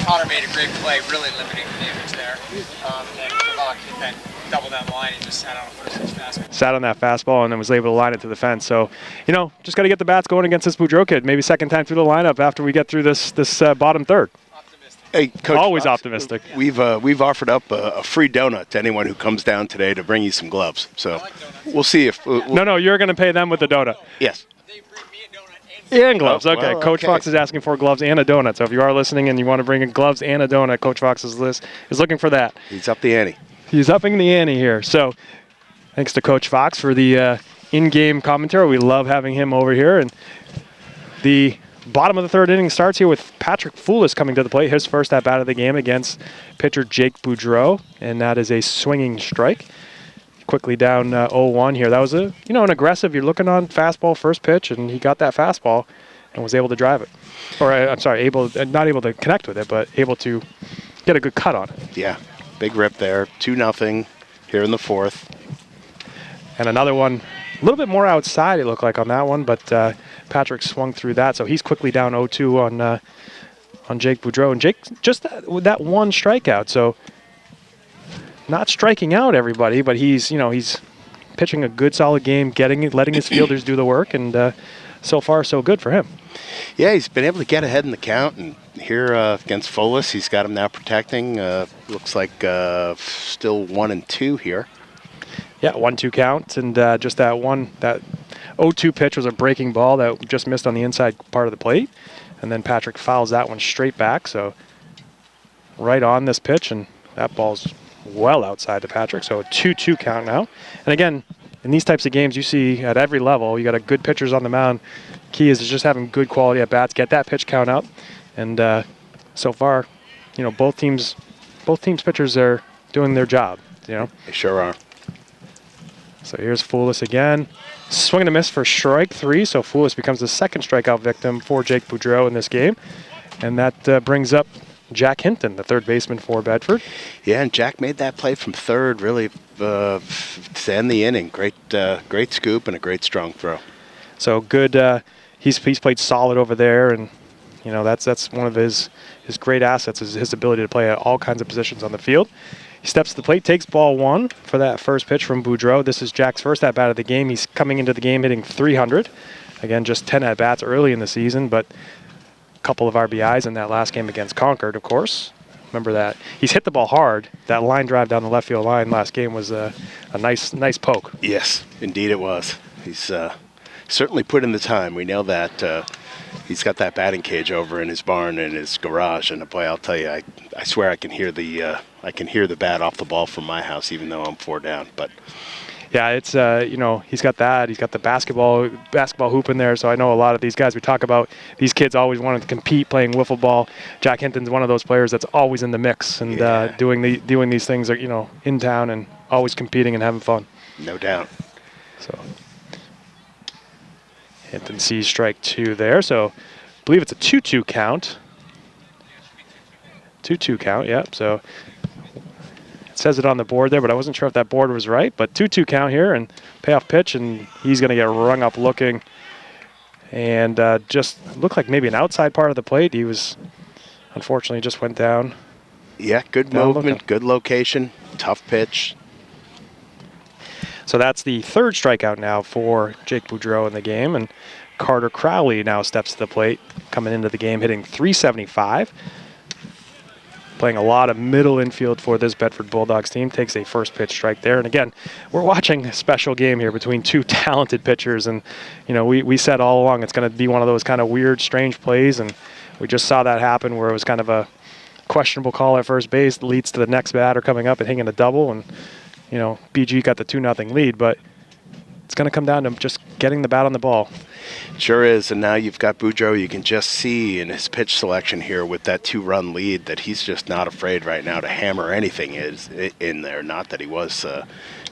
Connor made a great play, really limiting the damage there. And then Kravac hit that double down the line. He just sat on a first pitch fastball. Sat on that fastball and then was able to line it to the fence. So, just got to get the bats going against this Boudreau kid. Maybe second time through the lineup after we get through this bottom third. Hey, Coach Always Fox, optimistic. We've offered up a free donut to anyone who comes down today to bring you some gloves. So we'll see if... No, you're going to pay them with the donut. Yes. They bring me a donut And gloves. Oh, Okay. well, Coach okay. Fox is asking for gloves and a donut. So if you are listening and you want to bring in gloves and a donut, Coach Fox's list is looking for that. He's up the ante. He's upping the ante here. So thanks to Coach Fox for the in-game commentary. We love having him over here. And the bottom of the third inning starts here with Patrick Foulis coming to the plate. His first at-bat of the game against pitcher Jake Boudreau. And that is a swinging strike. Quickly down 0-1 here. That was an aggressive. You're looking on fastball first pitch, and he got that fastball and was able to drive it. Or I'm sorry, not able to connect with it, but able to get a good cut on it. Yeah, big rip there. 2-0 here in the fourth. And another one, a little bit more outside it looked like on that one, but Patrick swung through that, so he's quickly down 0-2 on Jake Boudreau. And Jake just with that one strikeout, so not striking out everybody, but he's pitching a good solid game, letting his fielders do the work, and so far so good for him. Yeah, he's been able to get ahead in the count, and here against Foulis, he's got him now protecting. Looks like still 1-2 here. Yeah, 1-2 count, and just that 0-2 pitch was a breaking ball that just missed on the inside part of the plate, and then Patrick fouls that one straight back, so right on this pitch, and that ball's well outside to Patrick, so a 2-2 count now. And again, in these types of games, you see at every level, you got a good pitchers on the mound. Key is just having good quality at bats, get that pitch count up, and so far, both teams pitchers are doing their job. They sure are. So here's Foulis again. Swing and a miss for strike 3, so Foulis becomes the second strikeout victim for Jake Boudreau in this game. And that brings up Jack Hinton, the third baseman for Bedford. Yeah, and Jack made that play from third really to end the inning. Great scoop and a great strong throw. So good. He's played solid over there, and that's one of his great assets is his ability to play at all kinds of positions on the field. He steps to the plate, takes ball 1 for that first pitch from Boudreau. This is Jack's first at-bat of the game. He's coming into the game hitting .300. Again, just 10 at-bats early in the season, but a couple of RBIs in that last game against Concord, of course. Remember that. He's hit the ball hard. That line drive down the left field line last game was a nice poke. Yes, indeed it was. He's certainly put in the time. We know that. He's got that batting cage over in his barn in his garage, and boy, I'll tell you, I swear I can hear the bat off the ball from my house, even though I'm 4 down. But yeah, it's he's got that. He's got the basketball hoop in there. So I know a lot of these guys we talk about. These kids always wanted to compete playing wiffle ball. Jack Hinton's one of those players that's always in the mix and doing these things in town and always competing and having fun. No doubt. So Hinton sees strike 2 there. So I believe it's a 2-2 count. 2-2 count. Yeah. So it says it on the board there, but I wasn't sure if that board was right. But 2-2 count here and payoff pitch, and he's going to get rung up looking. And just looked like maybe an outside part of the plate. He was, unfortunately, just went down. Yeah, good movement, good location, tough pitch. So that's the third strikeout now for Jake Boudreau in the game. And Carter Crowley now steps to the plate, coming into the game, hitting .375. Playing a lot of middle infield for this Bedford Bulldogs team. Takes a first pitch strike there. And again, we're watching a special game here between two talented pitchers. And, we said all along it's going to be one of those kind of weird, strange plays. And we just saw that happen where it was kind of a questionable call at first base that leads to the next batter coming up and hitting a double. And, BG got the 2-0 lead. But it's going to come down to just getting the bat on the ball. Sure is, and now you've got Boudreau. You can just see in his pitch selection here with that 2-run lead that he's just not afraid right now to hammer anything in there. Not that he was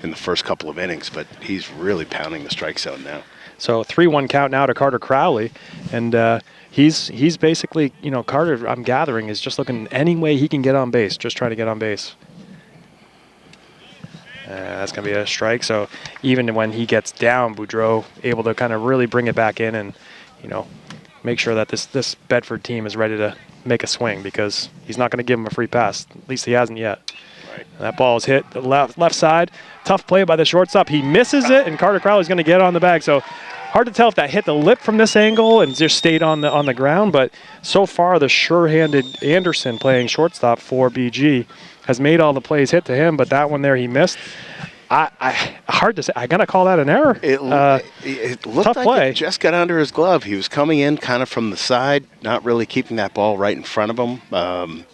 in the first couple of innings, but he's really pounding the strike zone now. So 3-1 count now to Carter Crowley, and he's basically, Carter, I'm gathering, is just looking any way he can get on base, just trying to get on base. That's going to be a strike. So even when he gets down, Boudreau able to kind of really bring it back in and, make sure that this Bedford team is ready to make a swing because he's not going to give him a free pass. At least he hasn't yet. Right. That ball is hit the left side. Tough play by the shortstop. He misses it, and Carter Crowley's going to get on the bag. So hard to tell if that hit the lip from this angle and just stayed on the ground. But so far, the sure-handed Anderson playing shortstop for BG has made all the plays hit to him, but that one there he missed. Hard to say. I got to call that an error. It looked tough like play. it just got under his glove. He was coming in kind of from the side, not really keeping that ball right in front of him.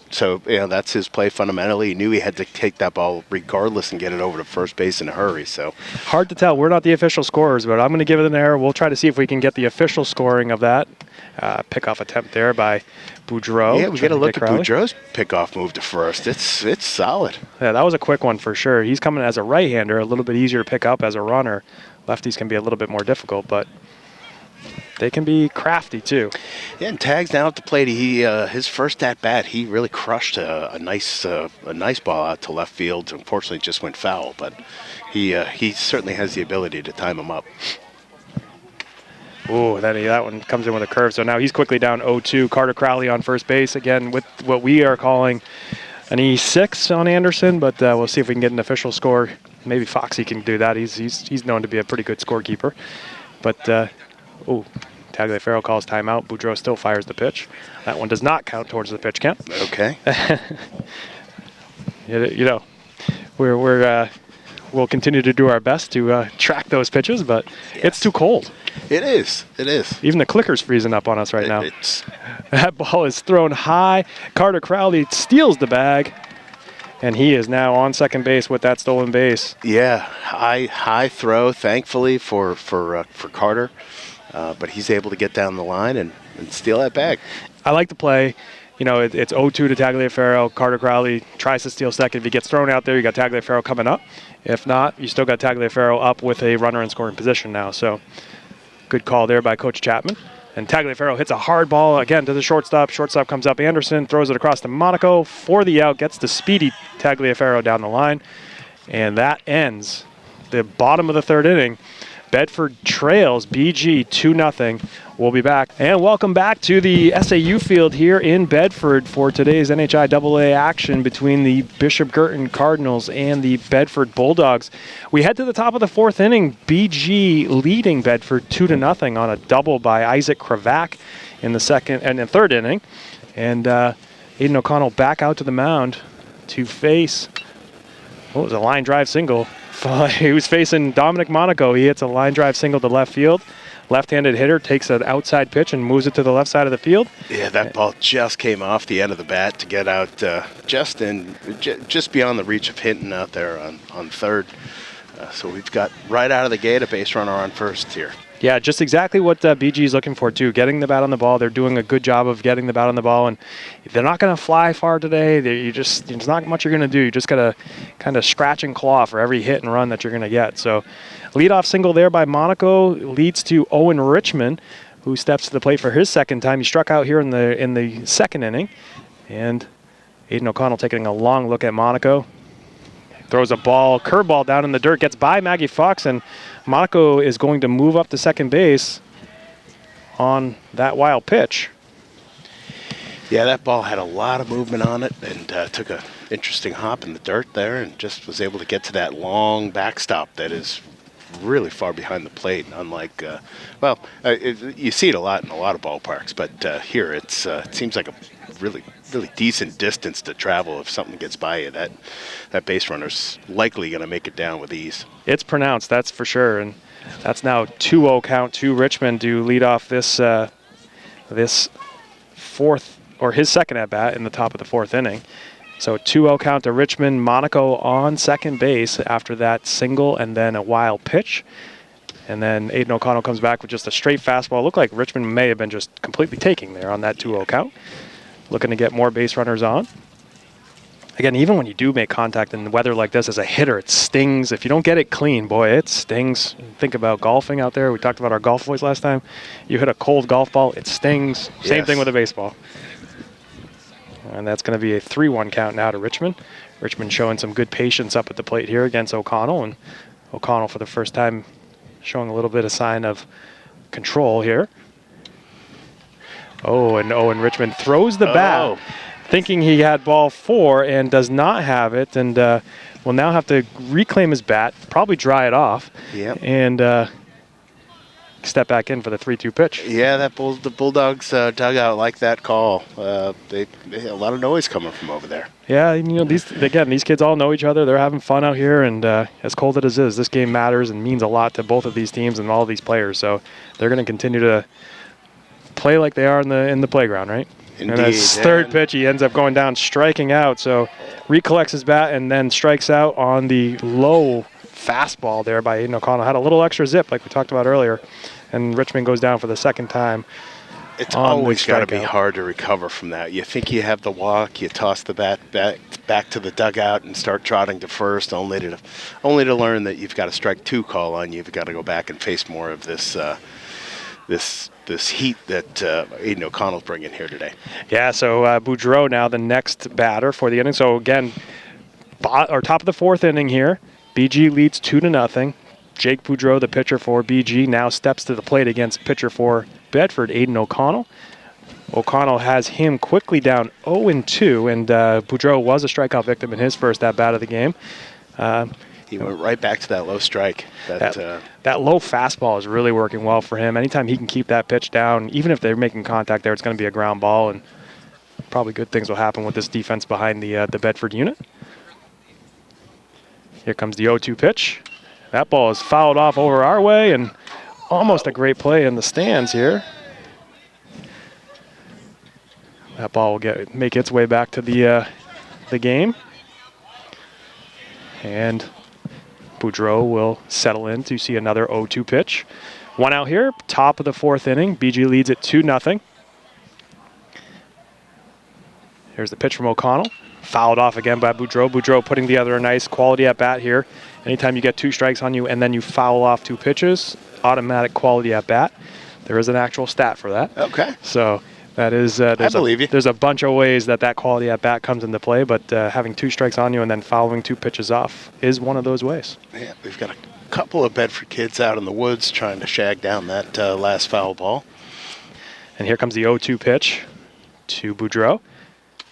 So, that's his play fundamentally. He knew he had to take that ball regardless and get it over to first base in a hurry. So hard to tell. We're not the official scorers, but I'm going to give it an error. We'll try to see if we can get the official scoring of that. Pickoff attempt there by Boudreau. Yeah, we got to look at Boudreau's pickoff move to first. It's solid. Yeah, that was a quick one for sure. He's coming as a right-hander, a little bit easier to pick up as a runner. Lefties can be a little bit more difficult, but they can be crafty too. Yeah, and Tags down at the plate. He his first at bat, he really crushed a nice ball out to left field. Unfortunately, it just went foul, but he certainly has the ability to time him up. Ooh, that one comes in with a curve. So now he's quickly down 0-2. Carter Crowley on first base again with what we are calling an E6 on Anderson, but we'll see if we can get an official score. Maybe Foxy can do that. He's known to be a pretty good scorekeeper. But Tagliaferro calls timeout. Boudreau still fires the pitch. That one does not count towards the pitch count. Okay. We'll continue to do our best to track those pitches, but It's too cold. It is. Even the clicker's freezing up on us right now. That ball is thrown high. Carter Crowley steals the bag, and he is now on second base with that stolen base. Yeah, high throw, thankfully for Carter, but he's able to get down the line and steal that bag. I like the play. It's 0-2 to Tagliaferro. Carter Crowley tries to steal second. If he gets thrown out there, you got Tagliaferro coming up. If not, you still got Tagliaferro up with a runner in scoring position now. So good call there by Coach Chapman. And Tagliaferro hits a hard ball again to the shortstop. Shortstop comes up. Anderson throws it across to Monaco for the out. Gets the speedy Tagliaferro down the line. And that ends the bottom of the third inning. Bedford trails BG 2-0. We'll be back. And welcome back to the SAU field here in Bedford for today's NHIAA action between the Bishop Guertin Cardinals and the Bedford Bulldogs. We head to the top of the fourth inning. BG leading Bedford 2-0 on a double by Isaac Kravac in the second and the third inning. And Aiden O'Connell back out to the mound to face, what was a line drive single. He was facing Dominic Monaco. He hits a line drive single to left field. Left-handed hitter takes an outside pitch and moves it to the left side of the field. Yeah, that ball just came off the end of the bat to get out just beyond the reach of Hinton out there on third. So we've got right out of the gate a base runner on first here. Yeah, just exactly what BG is looking for, too. Getting the bat on the ball. They're doing a good job of getting the bat on the ball, and they're not going to fly far today. There's not much you're going to do. You just got to kind of scratch and claw for every hit and run that you're going to get. So leadoff single there by Monaco leads to Owen Richmond, who steps to the plate for his second time. He struck out here in the second inning, and Aiden O'Connell taking a long look at Monaco. Throws a curveball down in the dirt, gets by Maggie Fox, and Monaco is going to move up to second base on that wild pitch. Yeah, that ball had a lot of movement on it and took an interesting hop in the dirt there and just was able to get to that long backstop that is really far behind the plate, unlike, you see it a lot in a lot of ballparks, but here it seems like a really decent distance to travel. If something gets by you, that base runner's likely going to make it down with ease. It's pronounced, that's for sure, and that's now 2-0 count to Richmond to lead off this fourth, or his second at bat in the top of the fourth inning. So 2-0 count to Richmond. Monaco on second base after that single and then a wild pitch. And then Aiden O'Connell comes back with just a straight fastball. Looked like Richmond may have been just completely taking there on that 2-0 count. Looking to get more base runners on. Again, even when you do make contact in the weather like this as a hitter, it stings. If you don't get it clean, boy, it stings. Think about golfing out there. We talked about our golf boys last time. You hit a cold golf ball, it stings. Yes. Same thing with a baseball. And that's going to be a 3-1 count now to Richmond. Richmond showing some good patience up at the plate here against O'Connell. And O'Connell for the first time showing a little bit of sign of control here. Oh, and Owen Richmond throws the bat, thinking he had ball 4 and does not have it, and will now have to reclaim his bat, probably dry it off. Yep. And step back in for the 3-2 pitch. Yeah, the Bulldogs dugout like that call. They a lot of noise coming from over there. Yeah, and, these kids all know each other. They're having fun out here, and as cold as it is, this game matters and means a lot to both of these teams and all of these players. So they're going to continue to play like they are in the playground, right? Indeed. And his third pitch, he ends up going down, striking out. So recollects his bat and then strikes out on the low fastball there by Aiden O'Connell. Had a little extra zip like we talked about earlier, and Richmond goes down for the second time. It's always got to be hard to recover from that. You think you have the walk, you toss the bat back to the dugout and start trotting to first, only to learn that you've got a strike 2 call on you. You've got to go back and face more of this heat that Aiden O'Connell's bringing here today. Yeah, so Boudreau now the next batter for the inning. So again, top of the 4th inning here. BG leads 2-0. Jake Boudreau, the pitcher for BG, now steps to the plate against pitcher for Bedford, Aiden O'Connell. O'Connell has him quickly down 0-2, and Boudreau was a strikeout victim in his first at-bat of the game. He went right back to that low strike. That low fastball is really working well for him. Anytime he can keep that pitch down, even if they're making contact there, it's going to be a ground ball, and probably good things will happen with this defense behind the Bedford unit. Here comes the 0-2 pitch. That ball is fouled off over our way, and almost a great play in the stands here. That ball will make its way back to the game. And Boudreau will settle in to see another 0-2 pitch. 1 out here, top of the 4th inning. BG leads it 2-0. Here's the pitch from O'Connell. Fouled off again by Boudreau. Boudreau putting together a nice quality at bat here. Anytime you get 2 strikes on you and then you foul off 2 pitches, automatic quality at bat. There is an actual stat for that. Okay. So that is I believe you. There's a bunch of ways that quality at bat comes into play, but having 2 strikes on you and then fouling 2 pitches off is one of those ways. Yeah, we've got a couple of Bedford kids out in the woods trying to shag down that last foul ball. And here comes the 0-2 pitch to Boudreau.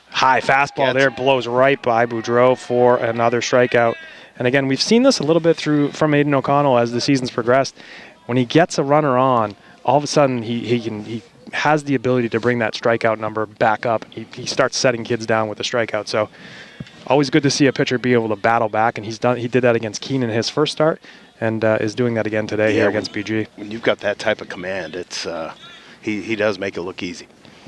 High fastball there, blows right by Boudreau for another strikeout. And again, we've seen this a little bit from Aiden O'Connell as the season's progressed. When he gets a runner on, all of a sudden he has the ability to bring that strikeout number back up. He starts setting kids down with the strikeout. So always good to see a pitcher be able to battle back, and he did that against Keenan in his first start, and is doing that again today here against BG. When you've got that type of command, it's he does make it look easy.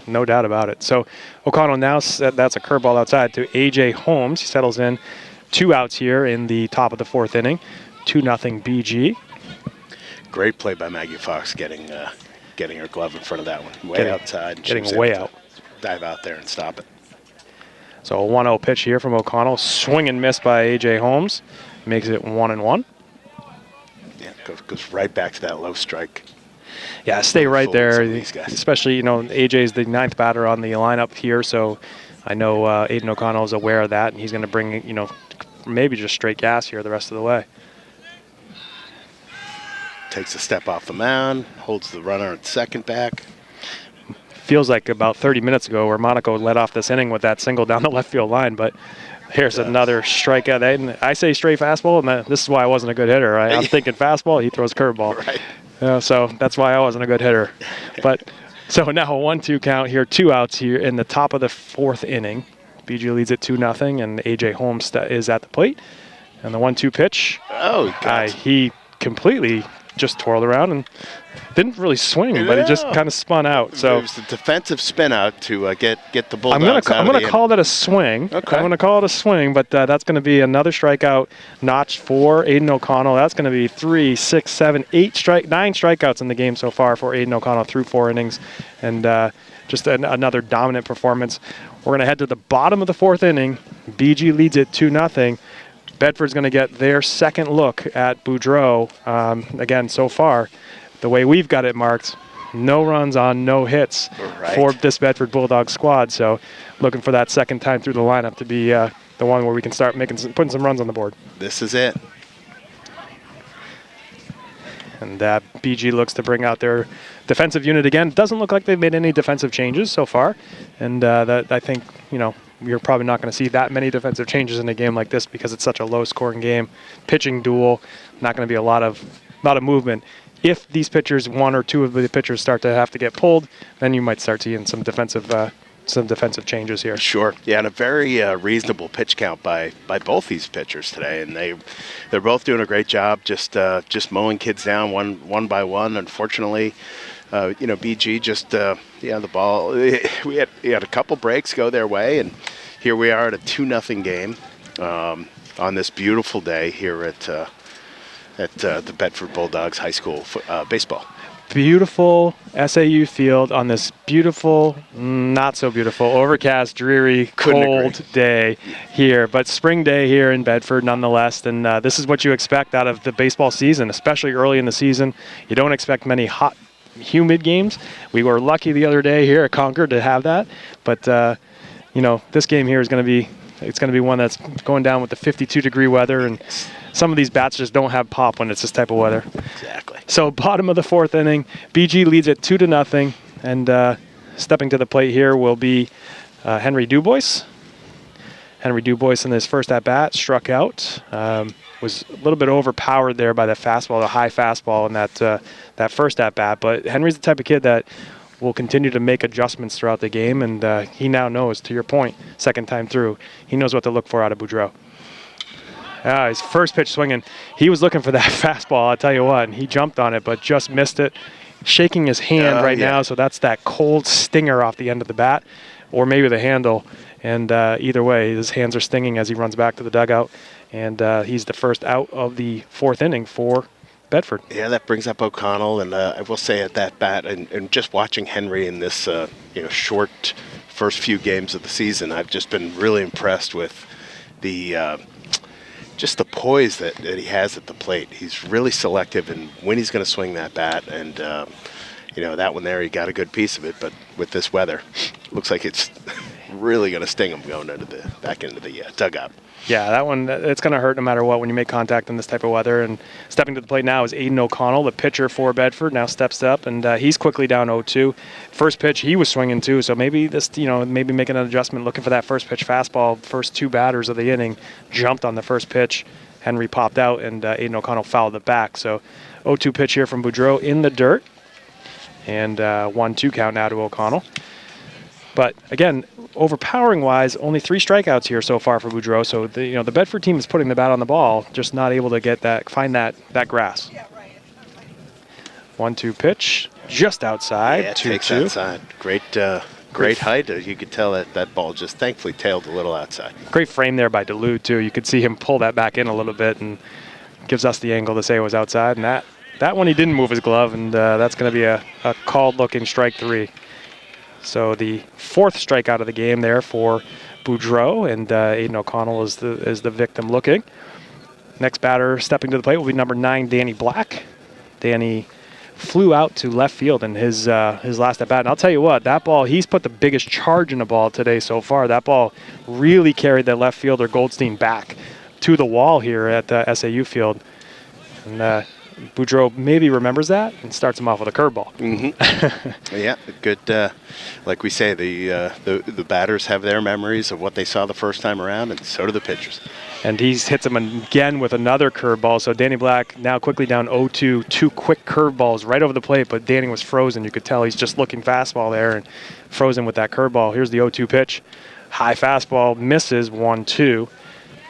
No doubt about it. So O'Connell now, that's a curveball outside to A.J. Holmes. He settles in 2 outs here in the top of the 4th inning. 2-0 BG. Great play by Maggie Fox getting her glove in front of that one. Way outside. Getting way out. Dive out there and stop it. So a 1-0 pitch here from O'Connell. Swing and miss by A.J. Holmes. Makes it 1-1. Yeah, goes right back to that low strike. Yeah, stay right there. Especially, AJ's the 9th batter on the lineup here, so I know Aiden O'Connell is aware of that, and he's going to bring, maybe just straight gas here the rest of the way. Takes a step off the mound, holds the runner at second back. Feels like about 30 minutes ago where Monaco led off this inning with that single down the left field line, but here's another strikeout. And I say straight fastball, and this is why I wasn't a good hitter. Right? I'm thinking fastball, he throws curveball. Right. So that's why I wasn't a good hitter. But so now a 1-2 count here, 2 outs here in the top of the 4th inning. BG leads it 2-0, and A.J. Holmes is at the plate. And the 1-2 pitch. Oh, he completely just twirled around and didn't really swing, but he just kind of spun out. So it was the defensive spin out to get the Bulldogs I'm going to call that a swing. Okay. I'm going to call it a swing, but that's going to be another strikeout notch for Aiden O'Connell. That's going to be 3, 6, 7, 9 strikeouts in the game so far for Aiden O'Connell through 4 innings, and just another dominant performance. We're going to head to the bottom of the 4th inning. BG leads it 2-0. Bedford's going to get their second look at Boudreau. Again, so far, the way we've got it marked, no runs on no hits for this Bedford Bulldogs squad. So looking for that second time through the lineup to be the one where we can start putting some runs on the board. This is it. And BG looks to bring out their defensive unit again. Doesn't look like they've made any defensive changes so far. And that I think, you're probably not going to see that many defensive changes in a game like this because it's such a low-scoring game. Pitching duel, not going to be a lot of movement. if these pitchers, one or two of the pitchers, start to have to get pulled, then you might start seeing some defensive changes here. Sure. Yeah, and a very reasonable pitch count by both these pitchers today, and they're both doing a great job just mowing kids down one by one. Unfortunately, BG just the ball. We had a couple breaks go their way, and here we are at a 2-0 game on this beautiful day here at the Bedford Bulldogs High School baseball. Beautiful SAU field on this beautiful, not so beautiful, overcast, dreary, cold day here. But spring day here in Bedford nonetheless. And this is what you expect out of the baseball season, especially early in the season. You don't expect many hot, humid games. We were lucky the other day here at Concord to have that. But, this game here is going to be one that's going down with the 52-degree weather. And some of these bats just don't have pop when it's this type of weather. Exactly. So bottom of the fourth inning, BG leads it 2-0, and stepping to the plate here will be Henry Dubois. Henry Dubois in his first at-bat struck out. Was a little bit overpowered there by the fastball, the high fastball in that first at-bat. But Henry's the type of kid that will continue to make adjustments throughout the game, and he now knows, to your point, second time through, he knows what to look for out of Boudreau. His first pitch swinging, he was looking for that fastball, I'll tell you what, and he jumped on it, but just missed it. Shaking his hand now, so that's that cold stinger off the end of the bat, or maybe the handle. And either way, his hands are stinging as he runs back to the dugout, and he's the first out of the fourth inning for Bedford. Yeah, that brings up O'Connell, and I will say at that bat, and just watching Henry in this short first few games of the season, I've just been really impressed with the just the poise that he has at the plate. He's really selective in when he's going to swing that bat, and that one there, he got a good piece of it, but with this weather, looks like it's really going to sting him going back into the dugout. Yeah, that one, it's going to hurt no matter what when you make contact in this type of weather. And stepping to the plate now is Aiden O'Connell, the pitcher for Bedford, now steps up, and he's quickly down 0-2. First pitch, he was swinging too, so maybe maybe making an adjustment, looking for that first pitch fastball. First two batters of the inning jumped on the first pitch. Henry popped out, and Aiden O'Connell fouled it back. So 0-2 pitch here from Boudreau in the dirt, and 1-2 count now to O'Connell. But again, overpowering-wise, only 3 strikeouts here so far for Boudreau. So the Bedford team is putting the bat on the ball, just not able to find that grass. 1-2 pitch, just outside. Yeah, 2-2. Takes outside. Great height. You could tell that ball just thankfully tailed a little outside. Great frame there by Duluth too. You could see him pull that back in a little bit, and gives us the angle to say it was outside. And that one he didn't move his glove, and that's going to be a called-looking strike 3. So the 4th strikeout of the game there for Boudreau, and Aiden O'Connell is the victim looking. Next batter stepping to the plate will be number 9, Danny Black. Danny flew out to left field in his last at bat. And I'll tell you what, that ball, he's put the biggest charge in the ball today so far. That ball really carried that left fielder Goldstein back to the wall here at SAU field. And Boudreau maybe remembers that and starts him off with a curveball. Mm-hmm. Yeah, good. Like we say, the batters have their memories of what they saw the first time around, and so do the pitchers. And he hits him again with another curveball. So Danny Black now quickly down 0-2, 2 quick curveballs right over the plate, but Danny was frozen. You could tell he's just looking fastball there and frozen with that curveball. Here's the 0-2 pitch. High fastball, misses, 1-2.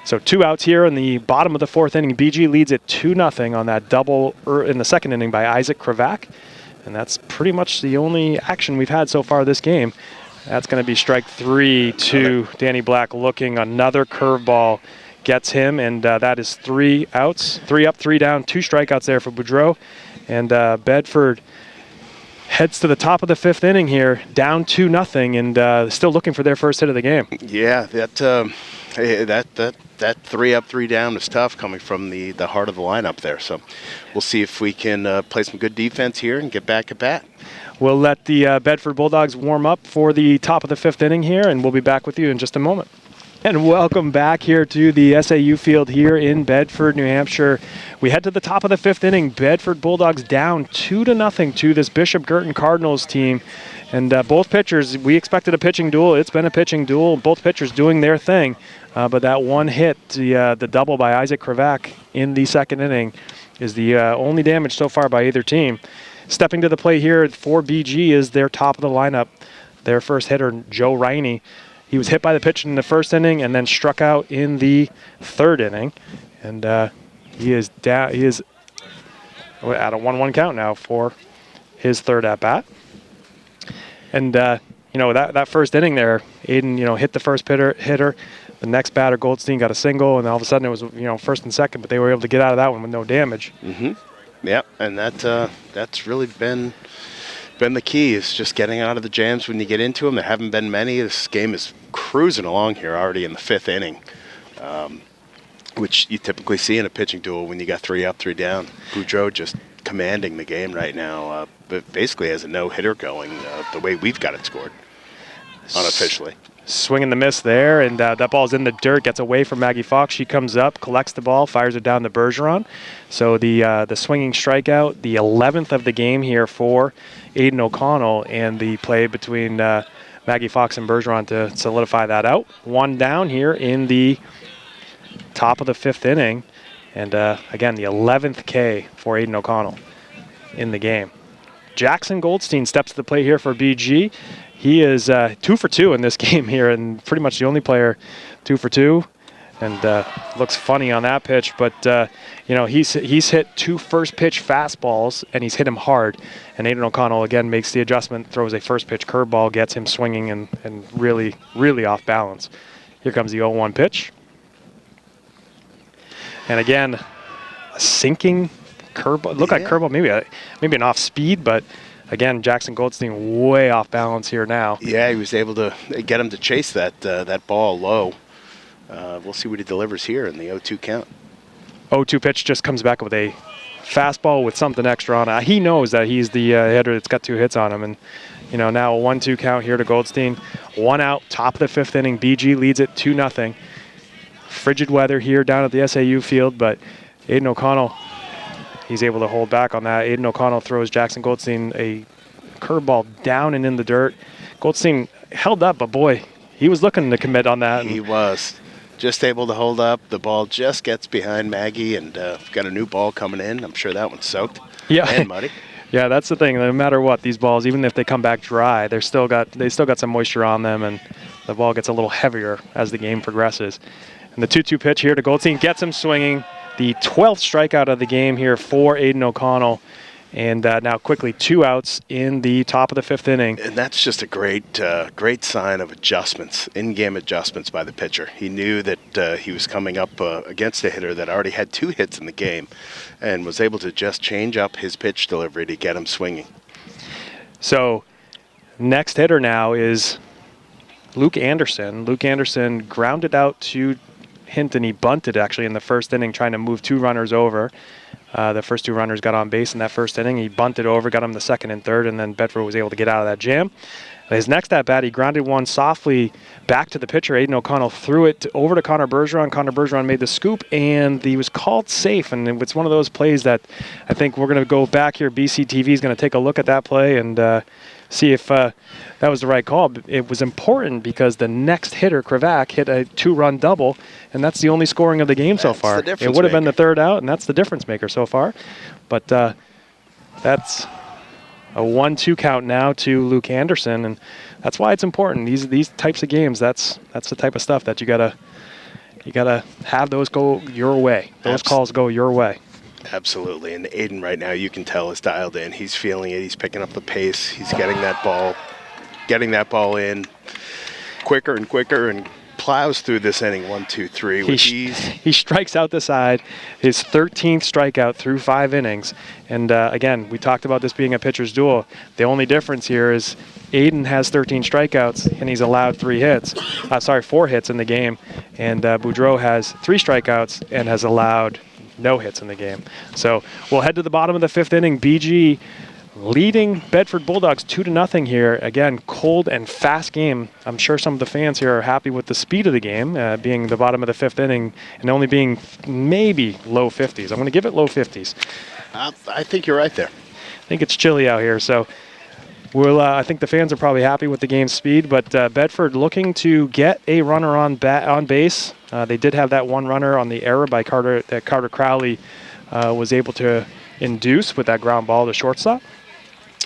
So 2 outs here in the bottom of the 4th inning. BG leads it 2-0 on that double in the 2nd inning by Isaac Kravac. And that's pretty much the only action we've had so far this game. That's going to be strike 3 to Danny Black looking. Another curveball gets him, and that is 3 outs. 3 up, 3 down, 2 strikeouts there for Boudreau. And Bedford heads to the top of the 5th inning here, down 2-0, and still looking for their first hit of the game. Yeah, that 3 up, 3 down is tough coming from the heart of the lineup there. So we'll see if we can play some good defense here and get back at bat. We'll let the Bedford Bulldogs warm up for the top of the 5th inning here, and we'll be back with you in just a moment. And welcome back here to the SAU field here in Bedford, New Hampshire. We head to the top of the 5th inning. Bedford Bulldogs down 2-0 to this Bishop Guertin Cardinals team. And both pitchers, we expected a pitching duel. It's been a pitching duel. Both pitchers doing their thing. But that one hit, the double by Isaac Kravac in the 2nd inning, is the only damage so far by either team. Stepping to the plate here for BG is their top of the lineup. Their first hitter, Joe Riney. He was hit by the pitch in the first inning and then struck out in the third inning. And he is down. He is at a 1-1 count now for his third at bat. And that first inning there, Aiden hit the first hitter. The next batter, Goldstein, got a single, and all of a sudden it was first and second, but they were able to get out of that one with no damage. Mm-hmm. Yeah, and that's really been the key, is just getting out of the jams when you get into them. There haven't been many. This game is cruising along here already in the fifth inning, which you typically see in a pitching duel when you got 3 up, 3 down. Boudreau just commanding the game right now, but basically has a no-hitter going the way we've got it scored unofficially. Swing and the miss there, and that ball's in the dirt, gets away from Maggie Fox. She comes up, collects the ball, fires it down to Bergeron. So the swinging strikeout, the 11th of the game here for Aiden O'Connell, and the play between Maggie Fox and Bergeron to solidify that out. 1 down here in the top of the 5th inning, and again, the 11th K for Aiden O'Connell in the game. Jackson Goldstein steps to the plate here for BG. He is 2 for 2 in this game here, and pretty much the only player 2 for 2. And looks funny on that pitch, but he's hit 2 first pitch fastballs, and he's hit them hard. And Aiden O'Connell again makes the adjustment, throws a first pitch curveball, gets him swinging and really, really off balance. Here comes the 0-1 pitch, and again, a sinking curveball. Looked like curveball, maybe an off speed, but. Again, Jackson Goldstein way off balance here now. Yeah, he was able to get him to chase that ball low. We'll see what he delivers here in the 0-2 count. 0-2 pitch just comes back with a fastball with something extra on it. He knows that he's the hitter that's got 2 hits on him. And, now a 1-2 count here to Goldstein. 1 out, top of the 5th inning. BG leads it 2-0. Frigid weather here down at the SAU field, but Aiden O'Connell, he's able to hold back on that. Aiden O'Connell throws Jackson Goldstein a curveball down and in the dirt. Goldstein held up, but boy, he was looking to commit on that. He was just able to hold up. The ball just gets behind Maggie, and got a new ball coming in. I'm sure that one's soaked and muddy. Yeah, that's the thing. No matter what, these balls, even if they come back dry, they still got some moisture on them, and the ball gets a little heavier as the game progresses. And the 2-2 pitch here to Goldstein gets him swinging. The 12th strikeout of the game here for Aiden O'Connell. And now quickly 2 outs in the top of the 5th inning. And that's just a great sign of adjustments, in-game adjustments by the pitcher. He knew that he was coming up against a hitter that already had 2 hits in the game and was able to just change up his pitch delivery to get him swinging. So next hitter now is Luke Anderson. Luke Anderson grounded out to Hinton. He bunted actually in the first inning, trying to move 2 runners over. The first 2 runners got on base in that first inning. He bunted over, got him the second and third, and then Bedford was able to get out of that jam. His next at bat, he grounded one softly back to the pitcher. Aiden O'Connell threw it over to Connor Bergeron. Connor Bergeron made the scoop, and he was called safe. And it's one of those plays that I think we're going to go back here. BCTV is going to take a look at that play and see if that was the right call. It was important because the next hitter, Krivak, hit a 2-run double, and that's the only scoring of the game so far. It would have been the 3rd out, and that's the difference maker so far. But that's a 1-2 count now to Luke Anderson, and that's why it's important. These types of games, that's the type of stuff that you gotta have those go your way. Those calls go your way. Absolutely, and Aiden right now, you can tell, is dialed in. He's feeling it. He's picking up the pace. He's getting that ball in quicker and quicker, and plows through this inning 1, 2, 3 with ease. He strikes out the side, his 13th strikeout through 5 innings. And again, we talked about this being a pitcher's duel. The only difference here is Aiden has 13 strikeouts and he's allowed 4 hits in the game. And Boudreau has 3 strikeouts and has allowed no hits in the game. So we'll head to the bottom of the 5th inning. BG leading Bedford Bulldogs 2-0 here. Again, cold and fast game. I'm sure some of the fans here are happy with the speed of the game, being the bottom of the 5th inning and only being maybe low 50s. I'm going to give it low 50s. I think you're right there. I think it's chilly out here, so I think the fans are probably happy with the game's speed, but Bedford looking to get a runner on base. They did have that 1 runner on the error by Carter Crowley was able to induce with that ground ball to shortstop.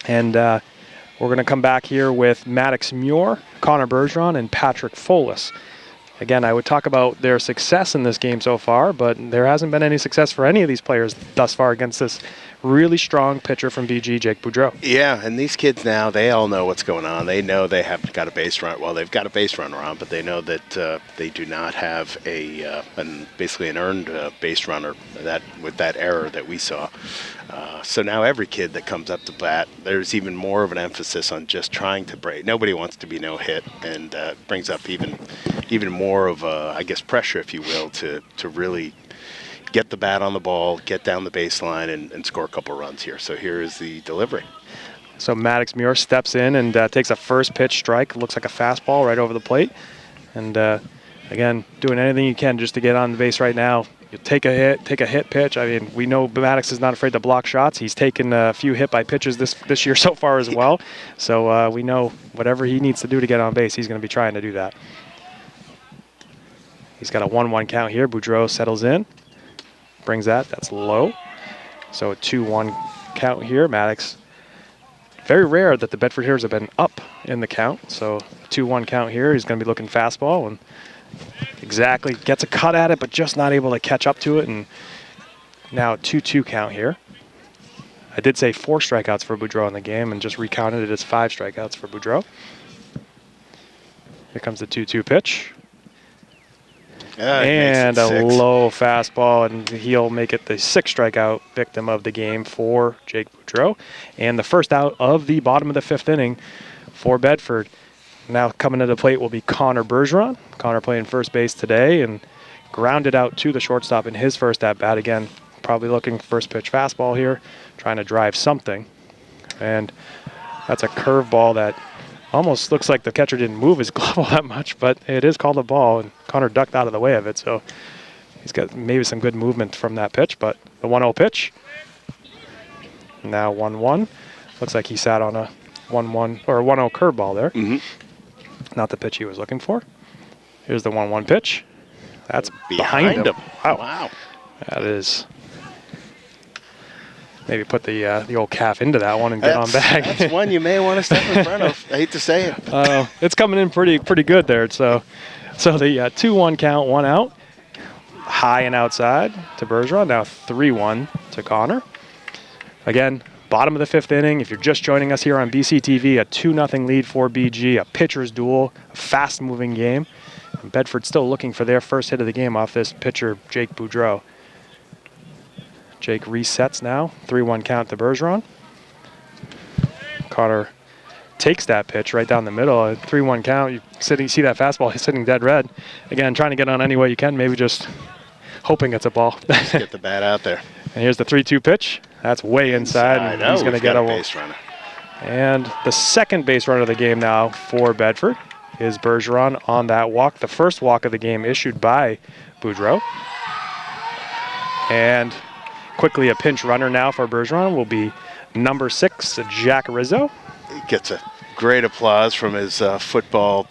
And we're going to come back here with Maddox Muir, Connor Bergeron, and Patrick Folis. Again, I would talk about their success in this game so far, but there hasn't been any success for any of these players thus far against this really strong pitcher from BG, Jake Boudreau. Yeah, and these kids now, they all know what's going on. They know they have got a base run. Well, they've got a base runner on, but they know that they do not have basically an earned base runner with that error that we saw. So now every kid that comes up to bat, there's even more of an emphasis on just trying to break. Nobody wants to be no hit, and brings up even more of I guess pressure, if you will, to really get the bat on the ball, get down the baseline, and score a couple runs here. So here is the delivery. So Maddox Muir steps in and takes a first pitch strike. Looks like a fastball right over the plate. And again, doing anything you can just to get on the base right now. You take a hit pitch. I mean, we know Maddox is not afraid to block shots. He's taken a few hit by pitches this year so far as well. So we know whatever he needs to do to get on base, he's going to be trying to do that. He's got a 1-1 count here. Boudreau settles in. Brings that's low. So a 2-1 count here. Maddox, very rare that the Bedford Heroes have been up in the count. So 2-1 count here. He's going to be looking fastball and exactly gets a cut at it, but just not able to catch up to it. And now 2-2 count here. I did say 4 strikeouts for Boudreau in the game and just recounted it as 5 strikeouts for Boudreau. Here comes the 2-2 pitch. And a low fastball, and he'll make it the 6th strikeout victim of the game for Jake Boudreau. And the first out of the bottom of the 5th inning for Bedford. Now coming to the plate will be Connor Bergeron. Connor playing first base today and grounded out to the shortstop in his first at-bat. Again, probably looking first pitch fastball here, trying to drive something. And that's a curveball that almost looks like the catcher didn't move his glove all that much, but it is called a ball, and Connor ducked out of the way of it, so he's got maybe some good movement from that pitch. But the 1-0 pitch, now 1-1. Looks like he sat on a 1-1 or a 1-0 curveball there. Mm-hmm. Not the pitch he was looking for. Here's the 1-1 pitch. That's behind him. Wow. That is. Maybe put the old calf into that one and get on back. That's one you may want to step in front of. I hate to say it. It's coming in pretty good there. So the 2-1 count, 1 out. High and outside to Bergeron. Now 3-1 to Connor. Again, bottom of the 5th inning. If you're just joining us here on BCTV, a 2-0 lead for BG, a pitcher's duel, a fast-moving game. And Bedford still looking for their first hit of the game off this pitcher, Jake Boudreau. Jake resets now, 3-1 count to Bergeron. Connor takes that pitch right down the middle, a 3-1 count. You see that fastball sitting dead red. Again, trying to get on any way you can, maybe just hoping it's a ball. Just get the bat out there. And here's the 3-2 pitch. That's way inside. And he's going to get a base runner. And the second base runner of the game now for Bedford is Bergeron on that walk. The first walk of the game issued by Boudreau. And quickly a pinch runner now for Bergeron will be number 6, Jack Rizzo. He gets a great applause from his football